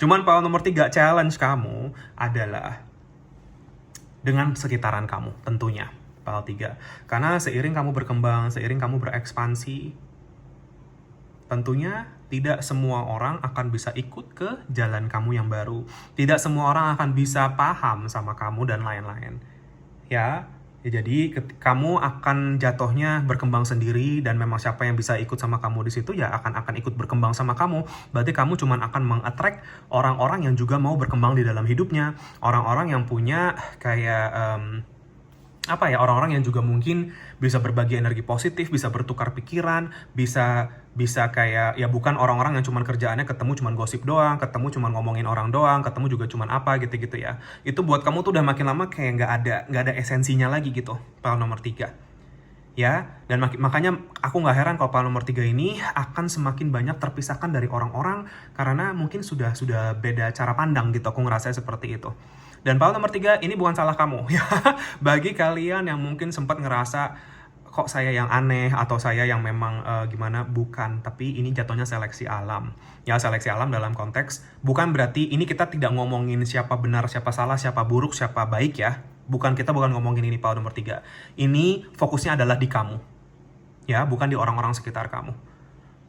Cuman PAL nomor 3 challenge kamu adalah dengan sekitaran kamu, tentunya PAL 3. Karena seiring kamu berkembang, seiring kamu berekspansi, tentunya tidak semua orang akan bisa ikut ke jalan kamu yang baru. Tidak semua orang akan bisa paham sama kamu dan lain-lain. Ya, jadi kamu akan jatuhnya berkembang sendiri, dan memang siapa yang bisa ikut sama kamu di situ ya akan ikut berkembang sama kamu. Berarti kamu cuma akan meng-attract orang-orang yang juga mau berkembang di dalam hidupnya, orang-orang yang punya kayak orang-orang yang juga mungkin bisa berbagi energi positif, bisa bertukar pikiran, bisa kayak ya bukan orang-orang yang cuman kerjaannya ketemu cuman gosip doang, ketemu cuman ngomongin orang doang, ketemu juga cuman apa gitu-gitu ya. Itu buat kamu tuh udah makin lama kayak nggak ada esensinya lagi gitu, PAL nomor 3. Ya, dan makanya aku nggak heran kalau PAL nomor 3 ini akan semakin banyak terpisahkan dari orang-orang karena mungkin sudah beda cara pandang gitu, aku ngerasa seperti itu. Dan PAL nomor 3 ini bukan salah kamu ya. Bagi kalian yang mungkin sempat ngerasa kok saya yang aneh atau saya yang memang gimana, bukan, tapi ini jatuhnya seleksi alam. Ya, seleksi alam dalam konteks bukan berarti ini kita tidak ngomongin siapa benar, siapa salah, siapa buruk, siapa baik ya. Kita bukan ngomongin ini PAL nomor 3. Ini fokusnya adalah di kamu. Ya, bukan di orang-orang sekitar kamu.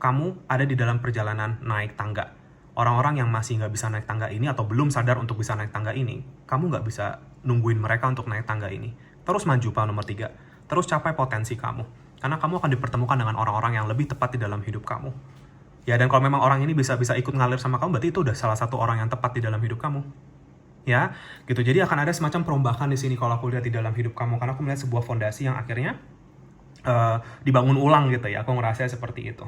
Kamu ada di dalam perjalanan naik tangga. Orang-orang yang masih nggak bisa naik tangga ini atau belum sadar untuk bisa naik tangga ini, kamu nggak bisa nungguin mereka untuk naik tangga ini. Terus maju PAL nomor 3. Terus capai potensi kamu. Karena kamu akan dipertemukan dengan orang-orang yang lebih tepat di dalam hidup kamu. Ya, dan kalau memang orang ini bisa ikut ngalir sama kamu, berarti itu udah salah satu orang yang tepat di dalam hidup kamu. Ya, gitu. Jadi akan ada semacam perombakan di sini kalau aku lihat di dalam hidup kamu, karena aku melihat sebuah fondasi yang akhirnya dibangun ulang gitu ya. Aku ngerasa seperti itu.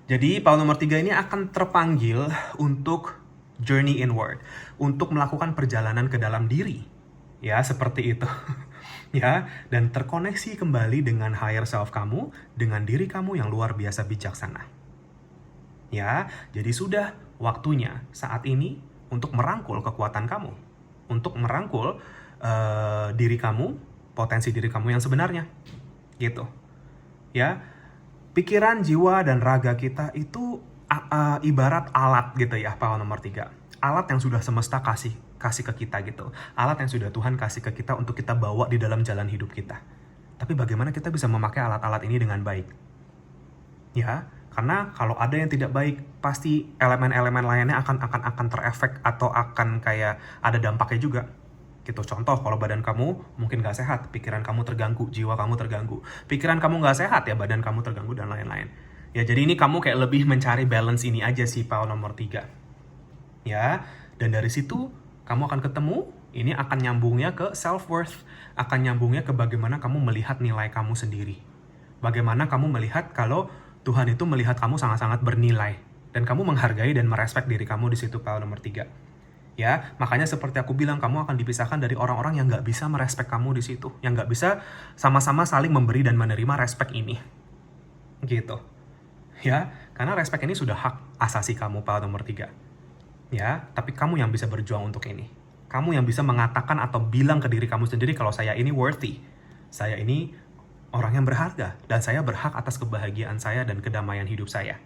Jadi Paul nomor 3 ini akan terpanggil untuk journey inward, untuk melakukan perjalanan ke dalam diri. Ya, seperti itu. Ya, dan terkoneksi kembali dengan higher self kamu, dengan diri kamu yang luar biasa bijaksana. Ya, jadi sudah waktunya saat ini untuk merangkul kekuatan kamu, untuk merangkul diri kamu, potensi diri kamu yang sebenarnya. Gitu. Ya, pikiran, jiwa, dan raga kita itu ibarat alat gitu ya, Paul nomor 3. Alat yang sudah semesta kasih ke kita gitu. Alat yang sudah Tuhan kasih ke kita untuk kita bawa di dalam jalan hidup kita. Tapi bagaimana kita bisa memakai alat-alat ini dengan baik? Ya, karena kalau ada yang tidak baik, pasti elemen-elemen lainnya akan terefek atau akan kayak ada dampaknya juga. Gitu. Contoh, kalau badan kamu mungkin gak sehat, pikiran kamu terganggu, jiwa kamu terganggu. Pikiran kamu gak sehat, ya badan kamu terganggu dan lain-lain. Ya, jadi ini kamu kayak lebih mencari balance ini aja sih, Paul nomor 3. Ya, dan dari situ kamu akan ketemu, ini akan nyambungnya ke self-worth, akan nyambungnya ke bagaimana kamu melihat nilai kamu sendiri. Bagaimana kamu melihat kalau Tuhan itu melihat kamu sangat-sangat bernilai, dan kamu menghargai dan merespek diri kamu di situ, Paul nomor 3. Ya, makanya seperti aku bilang, kamu akan dipisahkan dari orang-orang yang gak bisa merespek kamu di situ, yang gak bisa sama-sama saling memberi dan menerima respek ini. Gitu. Ya, karena respek ini sudah hak asasi kamu, Paul nomor 3. Ya, tapi kamu yang bisa berjuang untuk ini. Kamu yang bisa mengatakan atau bilang ke diri kamu sendiri kalau saya ini worthy. Saya ini orang yang berharga, dan saya berhak atas kebahagiaan saya dan kedamaian hidup saya.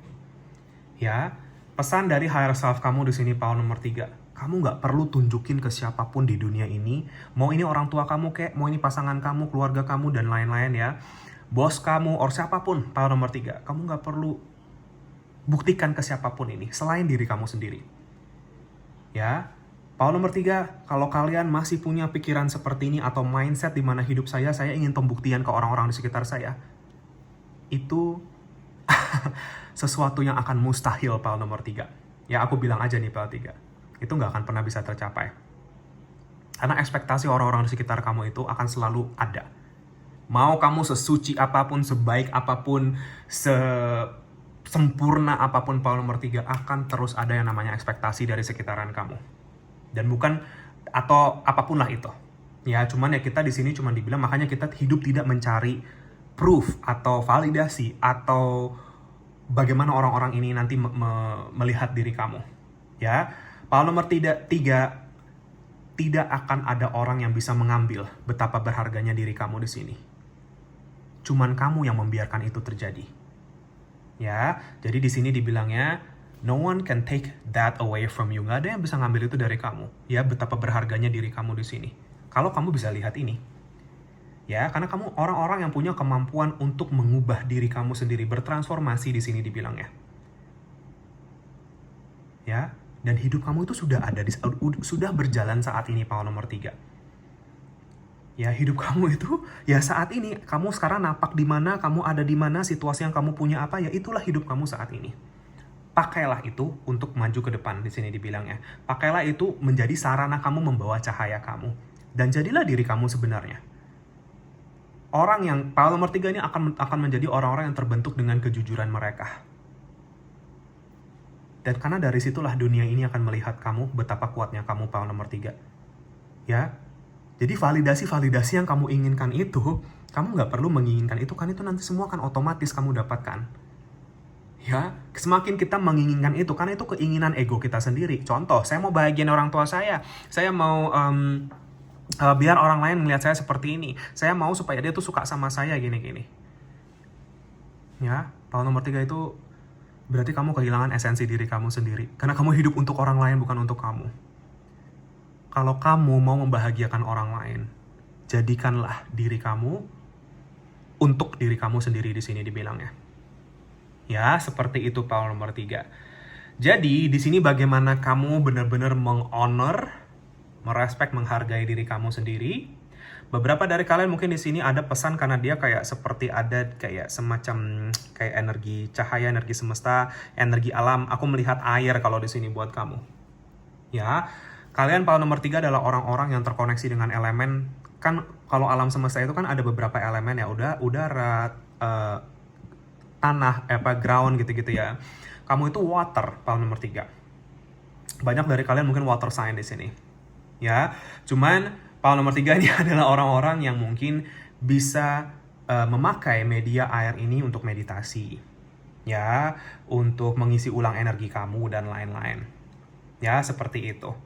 Ya, pesan dari higher self kamu di sini, Paul nomor 3. Kamu nggak perlu tunjukin ke siapapun di dunia ini, mau ini orang tua kamu kek, mau ini pasangan kamu, keluarga kamu, dan lain-lain ya. Bos kamu, or siapapun, Paul nomor 3. Kamu nggak perlu buktikan ke siapapun ini, selain diri kamu sendiri. Ya, Paul nomor 3, kalau kalian masih punya pikiran seperti ini atau mindset di mana hidup saya ingin pembuktian ke orang-orang di sekitar saya, itu sesuatu yang akan mustahil, Paul nomor 3. Ya, aku bilang aja nih, Paul 3. Itu nggak akan pernah bisa tercapai. Karena ekspektasi orang-orang di sekitar kamu itu akan selalu ada. Mau kamu sesuci apapun, sebaik apapun, sempurna apapun, Paul nomor 3, akan terus ada yang namanya ekspektasi dari sekitaran kamu. Dan bukan, atau apapun lah itu. Ya, cuman ya kita di sini cuma dibilang, makanya kita hidup tidak mencari proof atau validasi atau bagaimana orang-orang ini nanti melihat diri kamu. Ya, Paul nomor 3, tidak akan ada orang yang bisa mengambil betapa berharganya diri kamu di sini. Cuman kamu yang membiarkan itu terjadi. Ya, jadi di sini dibilangnya no one can take that away from you. Gak ada yang bisa ngambil itu dari kamu. Ya, betapa berharganya diri kamu di sini. Kalau kamu bisa lihat ini. Ya, karena kamu orang-orang yang punya kemampuan untuk mengubah diri kamu sendiri, bertransformasi di sini dibilangnya. Ya, dan hidup kamu itu sudah ada, sudah berjalan saat ini, Paul nomor 3. Ya, hidup kamu itu, ya saat ini, kamu sekarang napak di mana, kamu ada di mana, situasi yang kamu punya apa, ya itulah hidup kamu saat ini. Pakailah itu untuk maju ke depan, di sini dibilangnya. Pakailah itu menjadi sarana kamu membawa cahaya kamu. Dan jadilah diri kamu sebenarnya. Orang yang, Paul nomor 3 ini akan menjadi orang-orang yang terbentuk dengan kejujuran mereka. Dan karena dari situlah dunia ini akan melihat kamu, betapa kuatnya kamu, Paul nomor 3. Ya, jadi validasi yang kamu inginkan itu, kamu nggak perlu menginginkan itu, kan itu nanti semua akan otomatis kamu dapatkan. Ya, semakin kita menginginkan itu, kan itu keinginan ego kita sendiri. Contoh, saya mau bahagiain orang tua saya mau biar orang lain melihat saya seperti ini, saya mau supaya dia tuh suka sama saya gini-gini. Ya, Paul nomor 3 itu berarti kamu kehilangan esensi diri kamu sendiri. Karena kamu hidup untuk orang lain, bukan untuk kamu. Kalau kamu mau membahagiakan orang lain, jadikanlah diri kamu untuk diri kamu sendiri di sini dibilangnya. Ya, seperti itu, Paul nomor 3. Jadi, di sini bagaimana kamu benar-benar menghonor, merespek, menghargai diri kamu sendiri. Beberapa dari kalian mungkin di sini ada pesan karena dia kayak seperti ada kayak semacam kayak energi cahaya, energi semesta, energi alam. Aku melihat air kalau di sini buat kamu. Ya, kalian pile nomor 3 adalah orang-orang yang terkoneksi dengan elemen. Kan kalau alam semesta itu kan ada beberapa elemen ya, udara, tanah, ground gitu-gitu ya. Kamu itu water, pile nomor 3. Banyak dari kalian mungkin water sign di sini. Ya, cuman pile nomor 3 ini adalah orang-orang yang mungkin bisa memakai media air ini untuk meditasi. Ya, untuk mengisi ulang energi kamu dan lain-lain. Ya, seperti itu.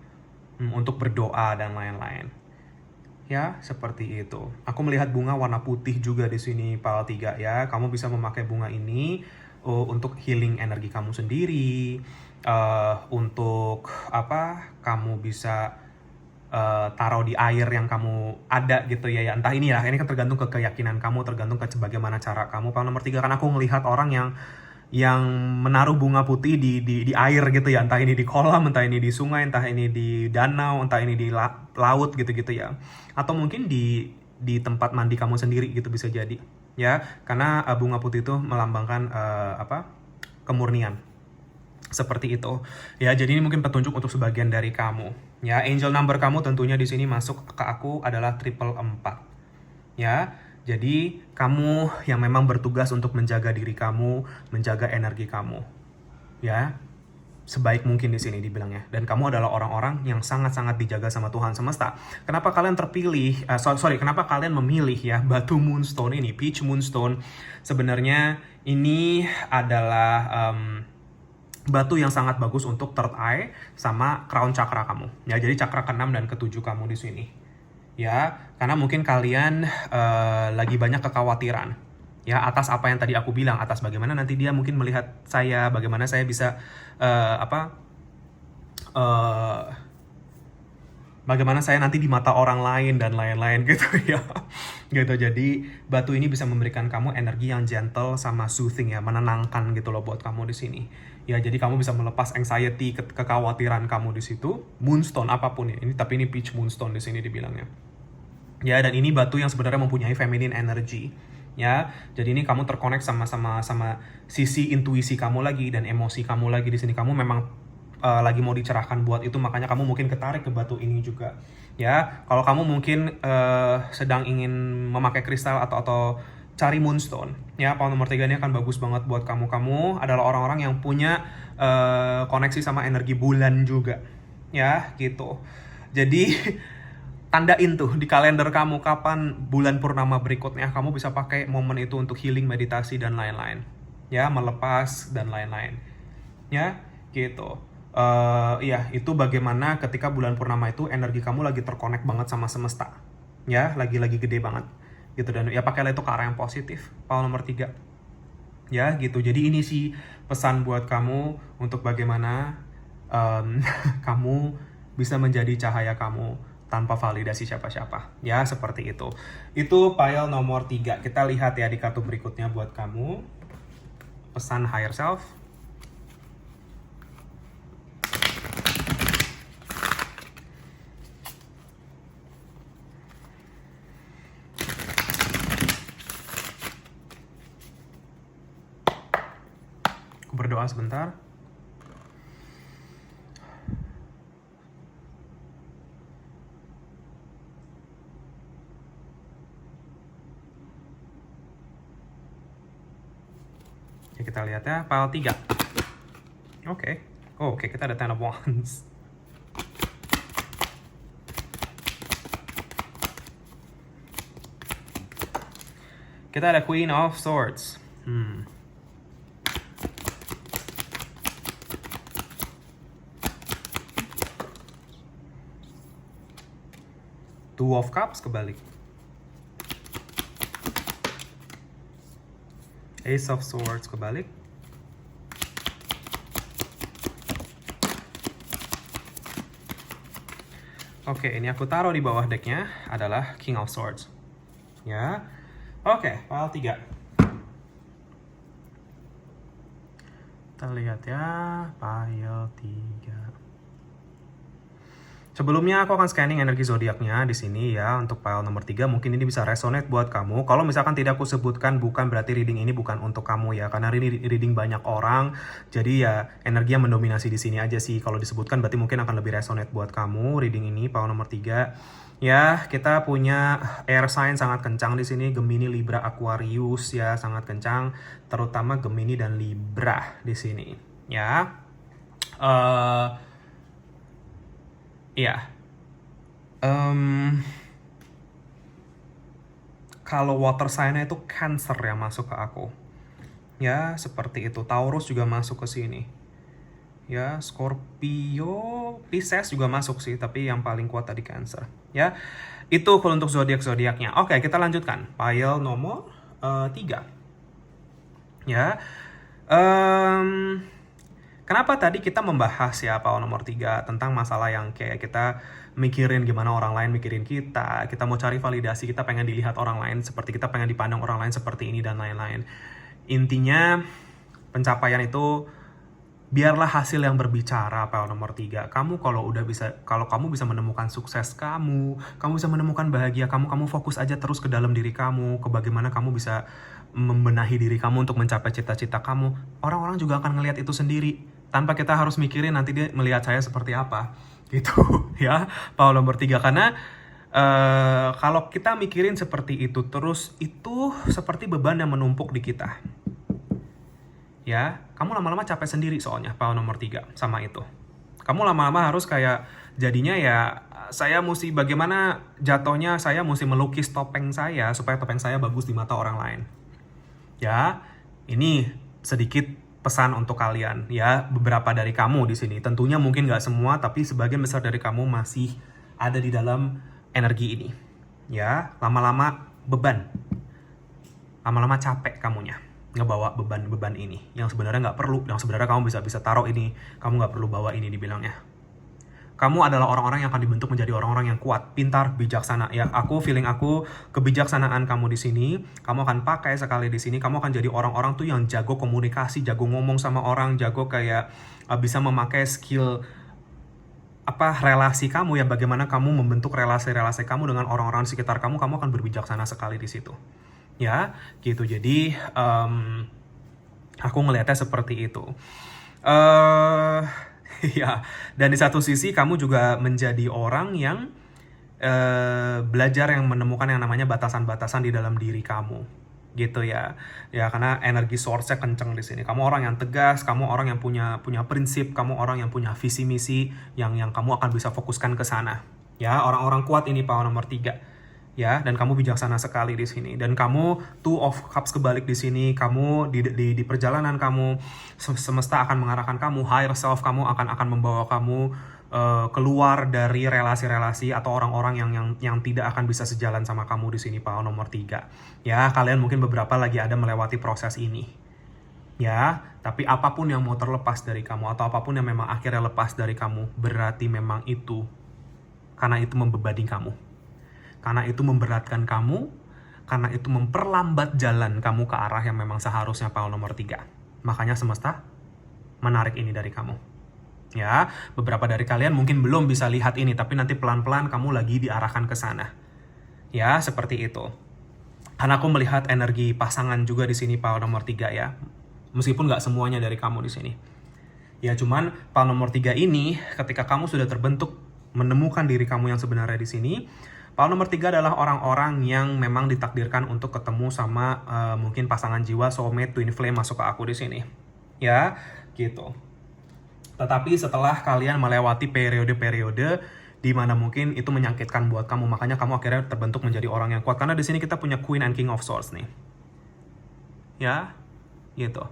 Untuk berdoa dan lain-lain. Ya, seperti itu. Aku melihat bunga warna putih juga di sini, pile 3 ya. Kamu bisa memakai bunga ini untuk healing energi kamu sendiri. Untuk kamu bisa taruh di air yang kamu ada gitu ya. Entah ini kan tergantung ke keyakinan kamu, tergantung ke bagaimana cara kamu. Pile nomor 3 kan aku melihat orang yang menaruh bunga putih di air gitu ya, entah ini di kolam, entah ini di sungai, entah ini di danau, entah ini di laut gitu-gitu ya, atau mungkin di tempat mandi kamu sendiri gitu bisa jadi ya, karena bunga putih itu melambangkan kemurnian seperti itu ya. Jadi ini mungkin petunjuk untuk sebagian dari kamu ya. Angel number kamu tentunya di sini masuk ke aku adalah 444 ya. Jadi kamu yang memang bertugas untuk menjaga diri kamu, menjaga energi kamu, ya, sebaik mungkin di sini dibilangnya. Dan kamu adalah orang-orang yang sangat-sangat dijaga sama Tuhan semesta. Kenapa kalian terpilih? Kenapa kalian memilih ya batu moonstone ini, peach moonstone? Sebenarnya ini adalah batu yang sangat bagus untuk third eye sama crown chakra kamu. Ya, jadi chakra ke-6 dan ke-7 kamu di sini. Ya, karena mungkin kalian lagi banyak kekhawatiran ya atas apa yang tadi aku bilang, atas bagaimana nanti dia mungkin melihat saya, bagaimana saya bisa bagaimana saya nanti di mata orang lain dan lain-lain gitu ya. Gitu. Jadi batu ini bisa memberikan kamu energi yang gentle sama soothing ya, menenangkan gitu loh buat kamu di sini. Ya, jadi kamu bisa melepas anxiety, kekhawatiran kamu di situ. Moonstone apapun ya. Tapi ini peach moonstone di sini dibilangnya. Ya, dan ini batu yang sebenarnya mempunyai feminine energy. Ya, jadi ini kamu terkonek sama sisi intuisi kamu lagi dan emosi kamu lagi di sini. Kamu memang lagi mau dicerahkan buat itu, makanya kamu mungkin ketarik ke batu ini juga. Ya, kalau kamu mungkin sedang ingin memakai kristal atau cari moonstone, ya, pound nomor 3 ini akan bagus banget buat kamu. Kamu adalah orang-orang yang punya koneksi sama energi bulan juga, ya, gitu. Jadi tandain tuh di kalender kamu kapan bulan purnama berikutnya, kamu bisa pakai momen itu untuk healing, meditasi dan lain-lain, ya, melepas dan lain-lain, ya, gitu. Iya, itu bagaimana ketika bulan purnama itu energi kamu lagi terkonek banget sama semesta, ya, lagi gede banget gitu. Dan ya pakailah itu ke arah yang positif, power nomor 3 ya, gitu. Jadi ini sih pesan buat kamu untuk bagaimana kamu bisa menjadi cahaya kamu tanpa validasi siapa-siapa ya, seperti itu. Itu pile nomor 3. Kita lihat ya di kartu berikutnya buat kamu, pesan higher self. Berdoa sebentar. Ya, kita lihat ya, pile 3. Oke, kita ada 10 of Wands. Kita ada Queen of Swords. Two of Cups kebalik. Ace of Swords kebalik. Oke, ini aku taruh di bawah decknya adalah King of Swords. Ya. Oke, pile 3. Kita lihat ya, pile 3. Sebelumnya aku akan scanning energi zodiaknya di sini ya untuk pile nomor 3. Mungkin ini bisa resonate buat kamu. Kalau misalkan tidak aku sebutkan, bukan berarti reading ini bukan untuk kamu ya, karena ini reading banyak orang. Jadi ya energi yang mendominasi di sini aja sih. Kalau disebutkan berarti mungkin akan lebih resonate buat kamu reading ini pile nomor 3. Ya, kita punya air sign sangat kencang di sini, Gemini, Libra, Aquarius ya, sangat kencang, terutama Gemini dan Libra di sini. Ya. Iya. Kalau water sign-nya itu Cancer yang masuk ke aku. Ya, seperti itu. Taurus juga masuk ke sini. Ya, Scorpio, Pisces juga masuk sih, tapi yang paling kuat tadi Cancer. Ya, itu kalau untuk zodiak-zodiaknya. Oke, kita lanjutkan. Pile nomor 3. Ya. Kenapa tadi kita membahas ya pile nomor 3 tentang masalah yang kayak kita mikirin gimana orang lain mikirin kita mau cari validasi, kita pengen dilihat orang lain seperti kita pengen dipandang orang lain seperti ini dan lain-lain. Intinya pencapaian itu biarlah hasil yang berbicara pile nomor 3. Kalau kamu bisa menemukan sukses kamu bisa menemukan bahagia kamu fokus aja terus ke dalam diri kamu, ke bagaimana kamu bisa membenahi diri kamu untuk mencapai cita-cita kamu. Orang-orang juga akan ngelihat itu sendiri tanpa kita harus mikirin nanti dia melihat saya seperti apa gitu ya. Pile nomor 3 karena kalau kita mikirin seperti itu terus, itu seperti beban yang menumpuk di kita. Ya, kamu lama-lama capek sendiri soalnya pile nomor 3 sama itu. Kamu lama-lama harus kayak jadinya ya saya mesti bagaimana jatuhnya saya mesti melukis topeng saya supaya topeng saya bagus di mata orang lain. Ya, ini sedikit pesan untuk kalian ya, beberapa dari kamu di sini. Tentunya mungkin nggak semua, tapi sebagian besar dari kamu masih ada di dalam energi ini. Ya, lama-lama beban. Lama-lama capek kamunya ngebawa beban-beban ini yang sebenarnya nggak perlu, yang sebenarnya kamu bisa taruh ini, kamu nggak perlu bawa ini dibilangnya. Kamu adalah orang-orang yang akan dibentuk menjadi orang-orang yang kuat, pintar, bijaksana. Ya, feeling aku kebijaksanaan kamu di sini, kamu akan pakai sekali di sini. Kamu akan jadi orang-orang tuh yang jago komunikasi, jago ngomong sama orang, jago kayak bisa memakai skill relasi kamu ya, bagaimana kamu membentuk relasi-relasi kamu dengan orang-orang di sekitar kamu akan berbijaksana sekali di situ. Ya, gitu. Jadi aku ngelihatnya seperti itu. Ya, dan di satu sisi kamu juga menjadi orang yang belajar yang menemukan yang namanya batasan-batasan di dalam diri kamu, gitu ya. Ya, karena energi source-nya kenceng di sini. Kamu orang yang tegas, kamu orang yang punya prinsip, kamu orang yang punya visi misi yang kamu akan bisa fokuskan ke sana. Ya, orang-orang kuat ini pile nomor 3. Ya, dan kamu bijaksana sekali di sini. Dan kamu Two of Cups kebalik di sini. Kamu di perjalanan kamu, semesta akan mengarahkan kamu, higher self kamu akan membawa kamu keluar dari relasi-relasi atau orang-orang yang tidak akan bisa sejalan sama kamu di sini pile nomor 3. Ya, kalian mungkin beberapa lagi ada melewati proses ini. Ya, tapi apapun yang mau terlepas dari kamu atau apapun yang memang akhirnya lepas dari kamu, berarti memang itu karena itu membebani kamu. Karena itu memberatkan kamu, karena itu memperlambat jalan kamu ke arah yang memang seharusnya pile nomor 3. Makanya semesta menarik ini dari kamu. Ya, beberapa dari kalian mungkin belum bisa lihat ini, tapi nanti pelan-pelan kamu lagi diarahkan ke sana. Ya, seperti itu. Karena aku melihat energi pasangan juga di sini pile nomor 3 ya. Meskipun nggak semuanya dari kamu di sini. Ya, cuman pile nomor 3 ini ketika kamu sudah terbentuk menemukan diri kamu yang sebenarnya di sini, pile nomor 3 adalah orang-orang yang memang ditakdirkan untuk ketemu sama mungkin pasangan jiwa, soulmate, twin flame masuk ke aku di sini. Ya, gitu. Tetapi setelah kalian melewati periode-periode di mana mungkin itu menyakitkan buat kamu, makanya kamu akhirnya terbentuk menjadi orang yang kuat. Karena di sini kita punya Queen and King of Swords nih. Ya, gitu.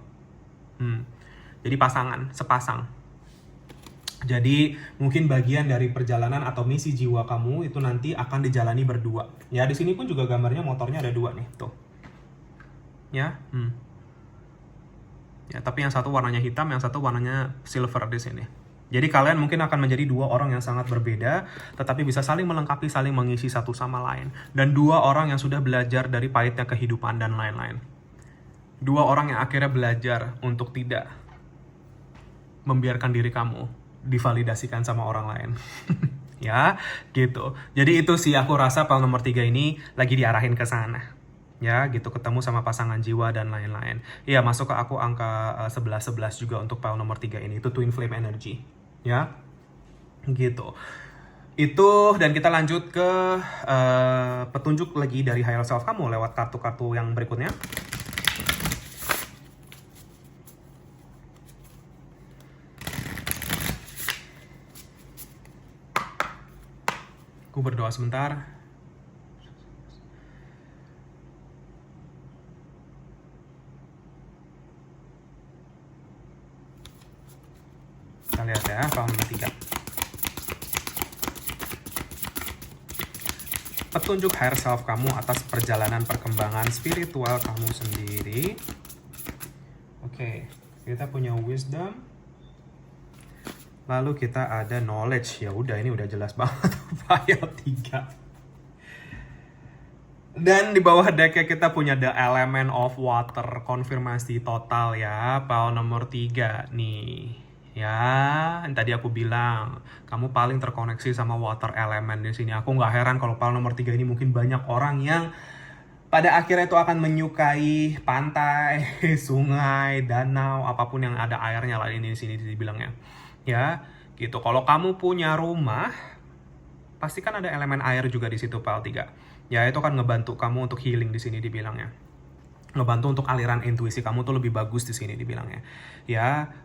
Jadi sepasang. Jadi mungkin bagian dari perjalanan atau misi jiwa kamu itu nanti akan dijalani berdua. Ya, di sini pun juga gambarnya motornya ada 2 nih, tuh. Ya, Ya, tapi yang satu warnanya hitam, yang satu warnanya silver di sini. Jadi kalian mungkin akan menjadi 2 orang yang sangat berbeda, tetapi bisa saling melengkapi, saling mengisi satu sama lain. Dan 2 orang yang sudah belajar dari pahitnya kehidupan dan lain-lain. 2 orang yang akhirnya belajar untuk tidak membiarkan diri kamu divalidasikan sama orang lain. Ya, gitu. Jadi itu sih aku rasa pal nomor 3 ini lagi diarahin ke sana. Ya, gitu, ketemu sama pasangan jiwa dan lain-lain. Iya, masuk ke aku angka 11-11 juga untuk pal nomor 3 ini. Itu twin flame energy. Ya, gitu. Itu, dan kita lanjut ke petunjuk lagi dari higher self kamu lewat kartu-kartu yang berikutnya. Aku berdoa sebentar. Kita lihat ya, pal nomor 3. Petunjuk higher self kamu atas perjalanan perkembangan spiritual kamu sendiri. Oke, kita punya wisdom. Lalu kita ada knowledge. Ya udah, ini udah jelas banget file 3. Dan di bawah decknya kita punya the element of water, konfirmasi total ya, pal nomor 3 nih. Ya, yang tadi aku bilang, kamu paling terkoneksi sama water element di sini. Aku nggak heran kalau pal nomor 3 ini mungkin banyak orang yang pada akhirnya itu akan menyukai pantai, sungai, danau, apapun yang ada airnya lah ini di sini dibilangnya. Ya, gitu. Kalau kamu punya rumah, pasti kan ada elemen air juga di situ pal 3. Ya, itu akan ngebantu kamu untuk healing di sini dibilangnya. Ngebantu untuk aliran intuisi kamu tuh lebih bagus di sini dibilangnya. Ya,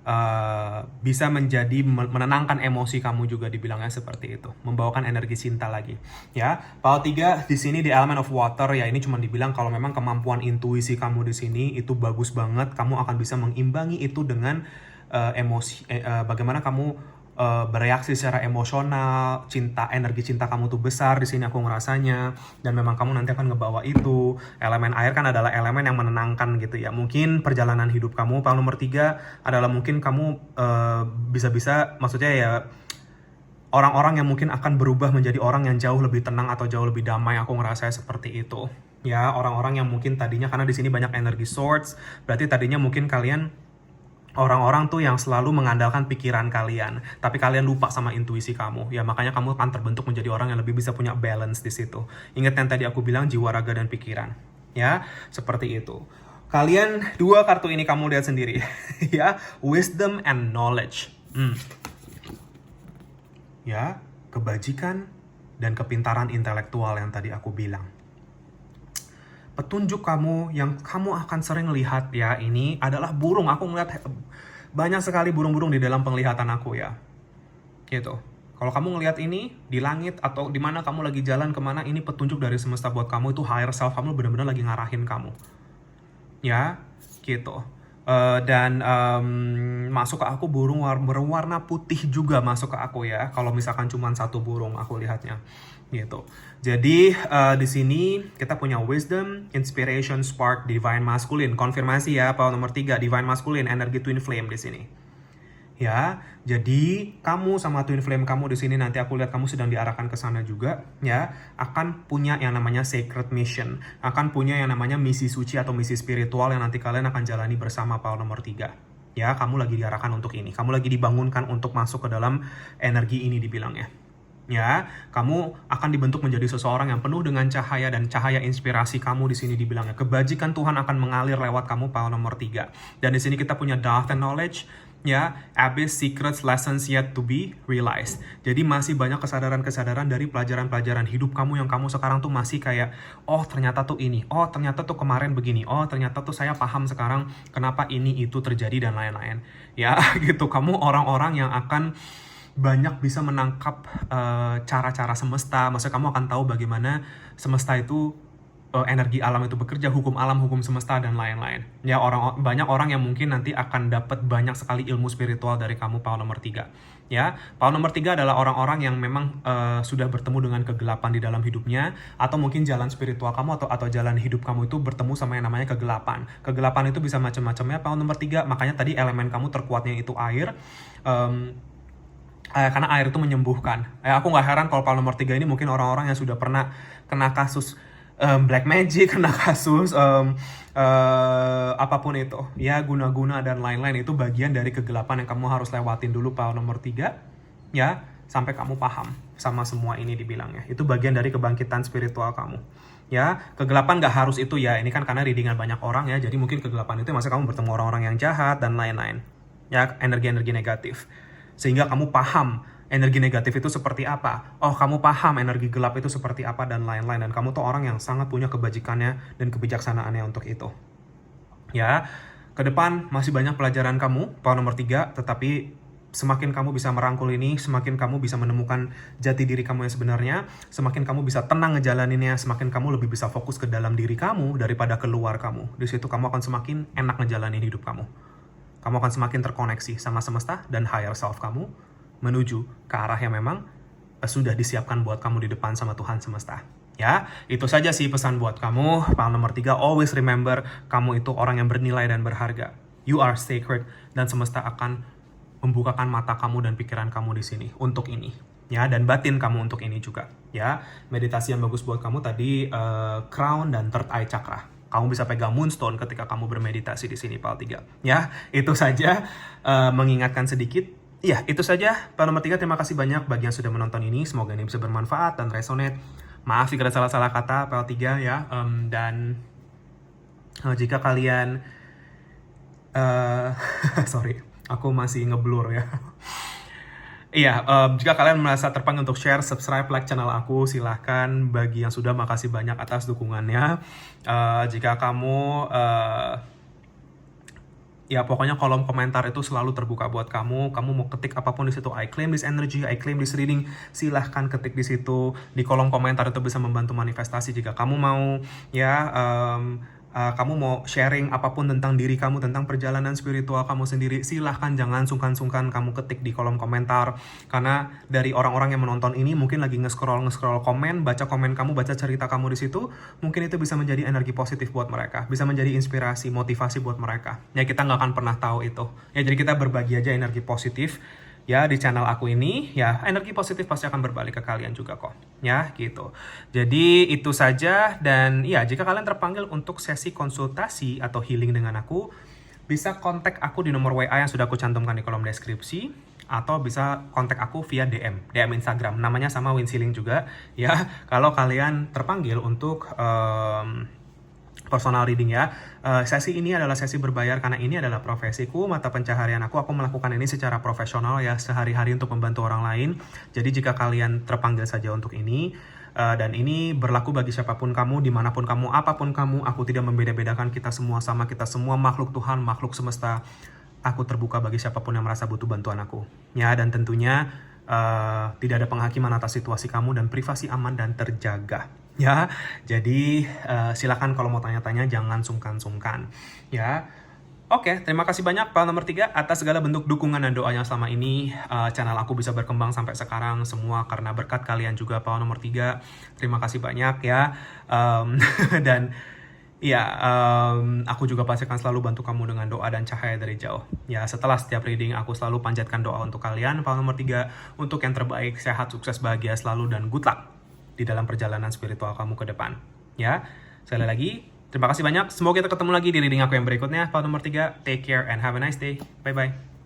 bisa menjadi menenangkan emosi kamu juga dibilangnya seperti itu. Membawakan energi cinta lagi. Ya, pal 3 di sini di element of water ya, ini cuma dibilang kalau memang kemampuan intuisi kamu di sini itu bagus banget, kamu akan bisa mengimbangi itu dengan emosi, bagaimana kamu bereaksi secara emosional, energi cinta kamu tuh besar di sini aku ngerasanya, dan memang kamu nanti akan ngebawa itu. Elemen air kan adalah elemen yang menenangkan gitu ya. Mungkin perjalanan hidup kamu pal nomor 3 adalah mungkin kamu bisa-bisa, maksudnya ya, orang-orang yang mungkin akan berubah menjadi orang yang jauh lebih tenang atau jauh lebih damai, aku ngerasa seperti itu. Ya, orang-orang yang mungkin tadinya, karena di sini banyak energi swords, berarti tadinya mungkin kalian orang-orang tuh yang selalu mengandalkan pikiran kalian, tapi kalian lupa sama intuisi kamu. Ya, makanya kamu akan terbentuk menjadi orang yang lebih bisa punya balance di situ. Ingat yang tadi aku bilang, jiwa, raga, dan pikiran. Ya, seperti itu. Kalian, 2 kartu ini kamu lihat sendiri. Ya, wisdom and knowledge. Ya, kebajikan dan kepintaran intelektual yang tadi aku bilang. Petunjuk kamu yang kamu akan sering lihat ya, ini adalah burung. Aku ngeliat banyak sekali burung-burung di dalam penglihatan aku ya. Gitu. Kalau kamu ngelihat ini di langit atau di mana kamu lagi jalan kemana, ini petunjuk dari semesta buat kamu. Itu higher self kamu benar-benar lagi ngarahin kamu. Ya, gitu. Dan masuk ke aku burung berwarna putih juga masuk ke aku ya. Kalau misalkan cuma 1 burung aku lihatnya. Gitu. Jadi di sini kita punya wisdom, inspiration, spark, divine masculine. Konfirmasi ya, pal nomor 3, divine masculine, energi twin flame di sini. Ya, jadi kamu sama twin flame kamu di sini nanti aku lihat kamu sedang diarahkan ke sana juga ya, akan punya yang namanya sacred mission, akan punya yang namanya misi suci atau misi spiritual yang nanti kalian akan jalani bersama pal nomor 3. Ya, kamu lagi diarahkan untuk ini. Kamu lagi dibangunkan untuk masuk ke dalam energi ini dibilangnya. Ya, kamu akan dibentuk menjadi seseorang yang penuh dengan cahaya dan cahaya inspirasi kamu di sini dibilangnya. Kebajikan Tuhan akan mengalir lewat kamu pal nomor 3. Dan di sini kita punya depth and knowledge, ya, abyss, secrets, lessons yet to be realized. Jadi masih banyak kesadaran-kesadaran dari pelajaran-pelajaran hidup kamu yang kamu sekarang tuh masih kayak, oh ternyata tuh ini, oh ternyata tuh kemarin begini, oh ternyata tuh saya paham sekarang kenapa ini itu terjadi dan lain-lain. Ya, gitu. Kamu orang-orang yang akan banyak bisa menangkap cara-cara semesta. Maksudnya kamu akan tahu bagaimana semesta itu, energi alam itu bekerja, hukum alam, hukum semesta, dan lain-lain. Ya, banyak orang yang mungkin nanti akan dapat banyak sekali ilmu spiritual dari kamu pal nomor 3. Ya, pal nomor 3 adalah orang-orang yang memang sudah bertemu dengan kegelapan di dalam hidupnya, atau mungkin jalan spiritual kamu atau jalan hidup kamu itu bertemu sama yang namanya kegelapan. Kegelapan itu bisa macam-macamnya pal nomor 3, makanya tadi elemen kamu terkuatnya itu air. Karena air itu menyembuhkan. Aku nggak heran kalau pal nomor 3 ini mungkin orang-orang yang sudah pernah kena kasus black magic, kena kasus apapun itu. Ya, guna-guna dan lain-lain, itu bagian dari kegelapan yang kamu harus lewatin dulu pal nomor 3. Ya, sampai kamu paham sama semua ini dibilangnya. Itu bagian dari kebangkitan spiritual kamu. Ya, kegelapan nggak harus itu ya. Ini kan karena readingan banyak orang ya. Jadi mungkin kegelapan itu masa kamu bertemu orang-orang yang jahat dan lain-lain. Ya, energi-energi negatif. Sehingga kamu paham energi negatif itu seperti apa. Oh, kamu paham energi gelap itu seperti apa dan lain-lain. Dan kamu tuh orang yang sangat punya kebajikannya dan kebijaksanaannya untuk itu. Ya, ke depan masih banyak pelajaran kamu, power nomor 3, tetapi semakin kamu bisa merangkul ini, semakin kamu bisa menemukan jati diri kamu yang sebenarnya, semakin kamu bisa tenang ngejalaninnya, semakin kamu lebih bisa fokus ke dalam diri kamu daripada keluar kamu. Di situ kamu akan semakin enak ngejalanin hidup kamu. Kamu akan semakin terkoneksi sama semesta dan higher self kamu menuju ke arah yang memang sudah disiapkan buat kamu di depan sama Tuhan semesta. Ya, itu saja sih pesan buat kamu. Power nomor 3, always remember, kamu itu orang yang bernilai dan berharga. You are sacred, dan semesta akan membukakan mata kamu dan pikiran kamu di sini untuk ini, ya, dan batin kamu untuk ini juga, ya. Meditasi yang bagus buat kamu tadi crown dan third eye chakra. Kamu bisa pegang moonstone ketika kamu bermeditasi di sini, Pal 3. Ya, itu saja mengingatkan sedikit. Ya, itu saja Pal nomor 3. Terima kasih banyak bagi yang sudah menonton ini. Semoga ini bisa bermanfaat dan resonate. Maaf jika ada salah-salah kata, Pal 3 ya. Dan jika kalian sorry, aku masih ngeblur ya. Iya, jika kalian merasa terpanggil untuk share, subscribe, like channel aku, silahkan. Bagi yang sudah, makasih banyak atas dukungannya. Jika kamu, ya pokoknya kolom komentar itu selalu terbuka buat kamu. Kamu mau ketik apapun di situ, I claim this energy, I claim this reading, silahkan ketik di situ. Di kolom komentar itu bisa membantu manifestasi jika kamu mau, ya. Kamu mau sharing apapun tentang diri kamu, tentang perjalanan spiritual kamu sendiri, silahkan, jangan sungkan-sungkan kamu ketik di kolom komentar. Karena dari orang-orang yang menonton ini mungkin lagi nge-scroll komen, baca komen kamu, baca cerita kamu di situ, mungkin itu bisa menjadi energi positif buat mereka, bisa menjadi inspirasi, motivasi buat mereka. Ya, kita nggak akan pernah tahu itu. Ya, jadi kita berbagi aja energi positif. Ya, di channel aku ini, ya, energi positif pasti akan berbalik ke kalian juga kok. Ya, gitu. Jadi, itu saja. Dan ya, jika kalian terpanggil untuk sesi konsultasi atau healing dengan aku, bisa kontak aku di nomor WA yang sudah aku cantumkan di kolom deskripsi. Atau bisa kontak aku via DM Instagram. Namanya sama Winsiling juga. Ya, kalau kalian terpanggil untuk personal reading ya. Sesi ini adalah sesi berbayar karena ini adalah profesiku, mata pencaharian aku. Aku melakukan ini secara profesional ya, sehari-hari untuk membantu orang lain. Jadi jika kalian terpanggil saja untuk ini, dan ini berlaku bagi siapapun kamu, dimanapun kamu, apapun kamu, aku tidak membeda-bedakan, kita semua sama, kita semua makhluk Tuhan, makhluk semesta. Aku terbuka bagi siapapun yang merasa butuh bantuan aku. Ya, dan tentunya tidak ada penghakiman atas situasi kamu dan privasi aman dan terjaga. Ya, jadi silakan kalau mau tanya-tanya jangan sungkan-sungkan. Ya, oke, terima kasih banyak Pal nomor 3 atas segala bentuk dukungan dan doanya selama ini. Channel aku bisa berkembang sampai sekarang semua karena berkat kalian juga, Pal nomor 3. Terima kasih banyak ya. Dan ya, aku juga pasti akan selalu bantu kamu dengan doa dan cahaya dari jauh. Ya, setelah setiap reading aku selalu panjatkan doa untuk kalian, Pal nomor 3, untuk yang terbaik, sehat, sukses, bahagia selalu, dan good luck di dalam perjalanan spiritual kamu ke depan. Ya, sekali lagi, terima kasih banyak. Semoga kita ketemu lagi di reading aku yang berikutnya. Pal nomor 3, take care and have a nice day. Bye-bye.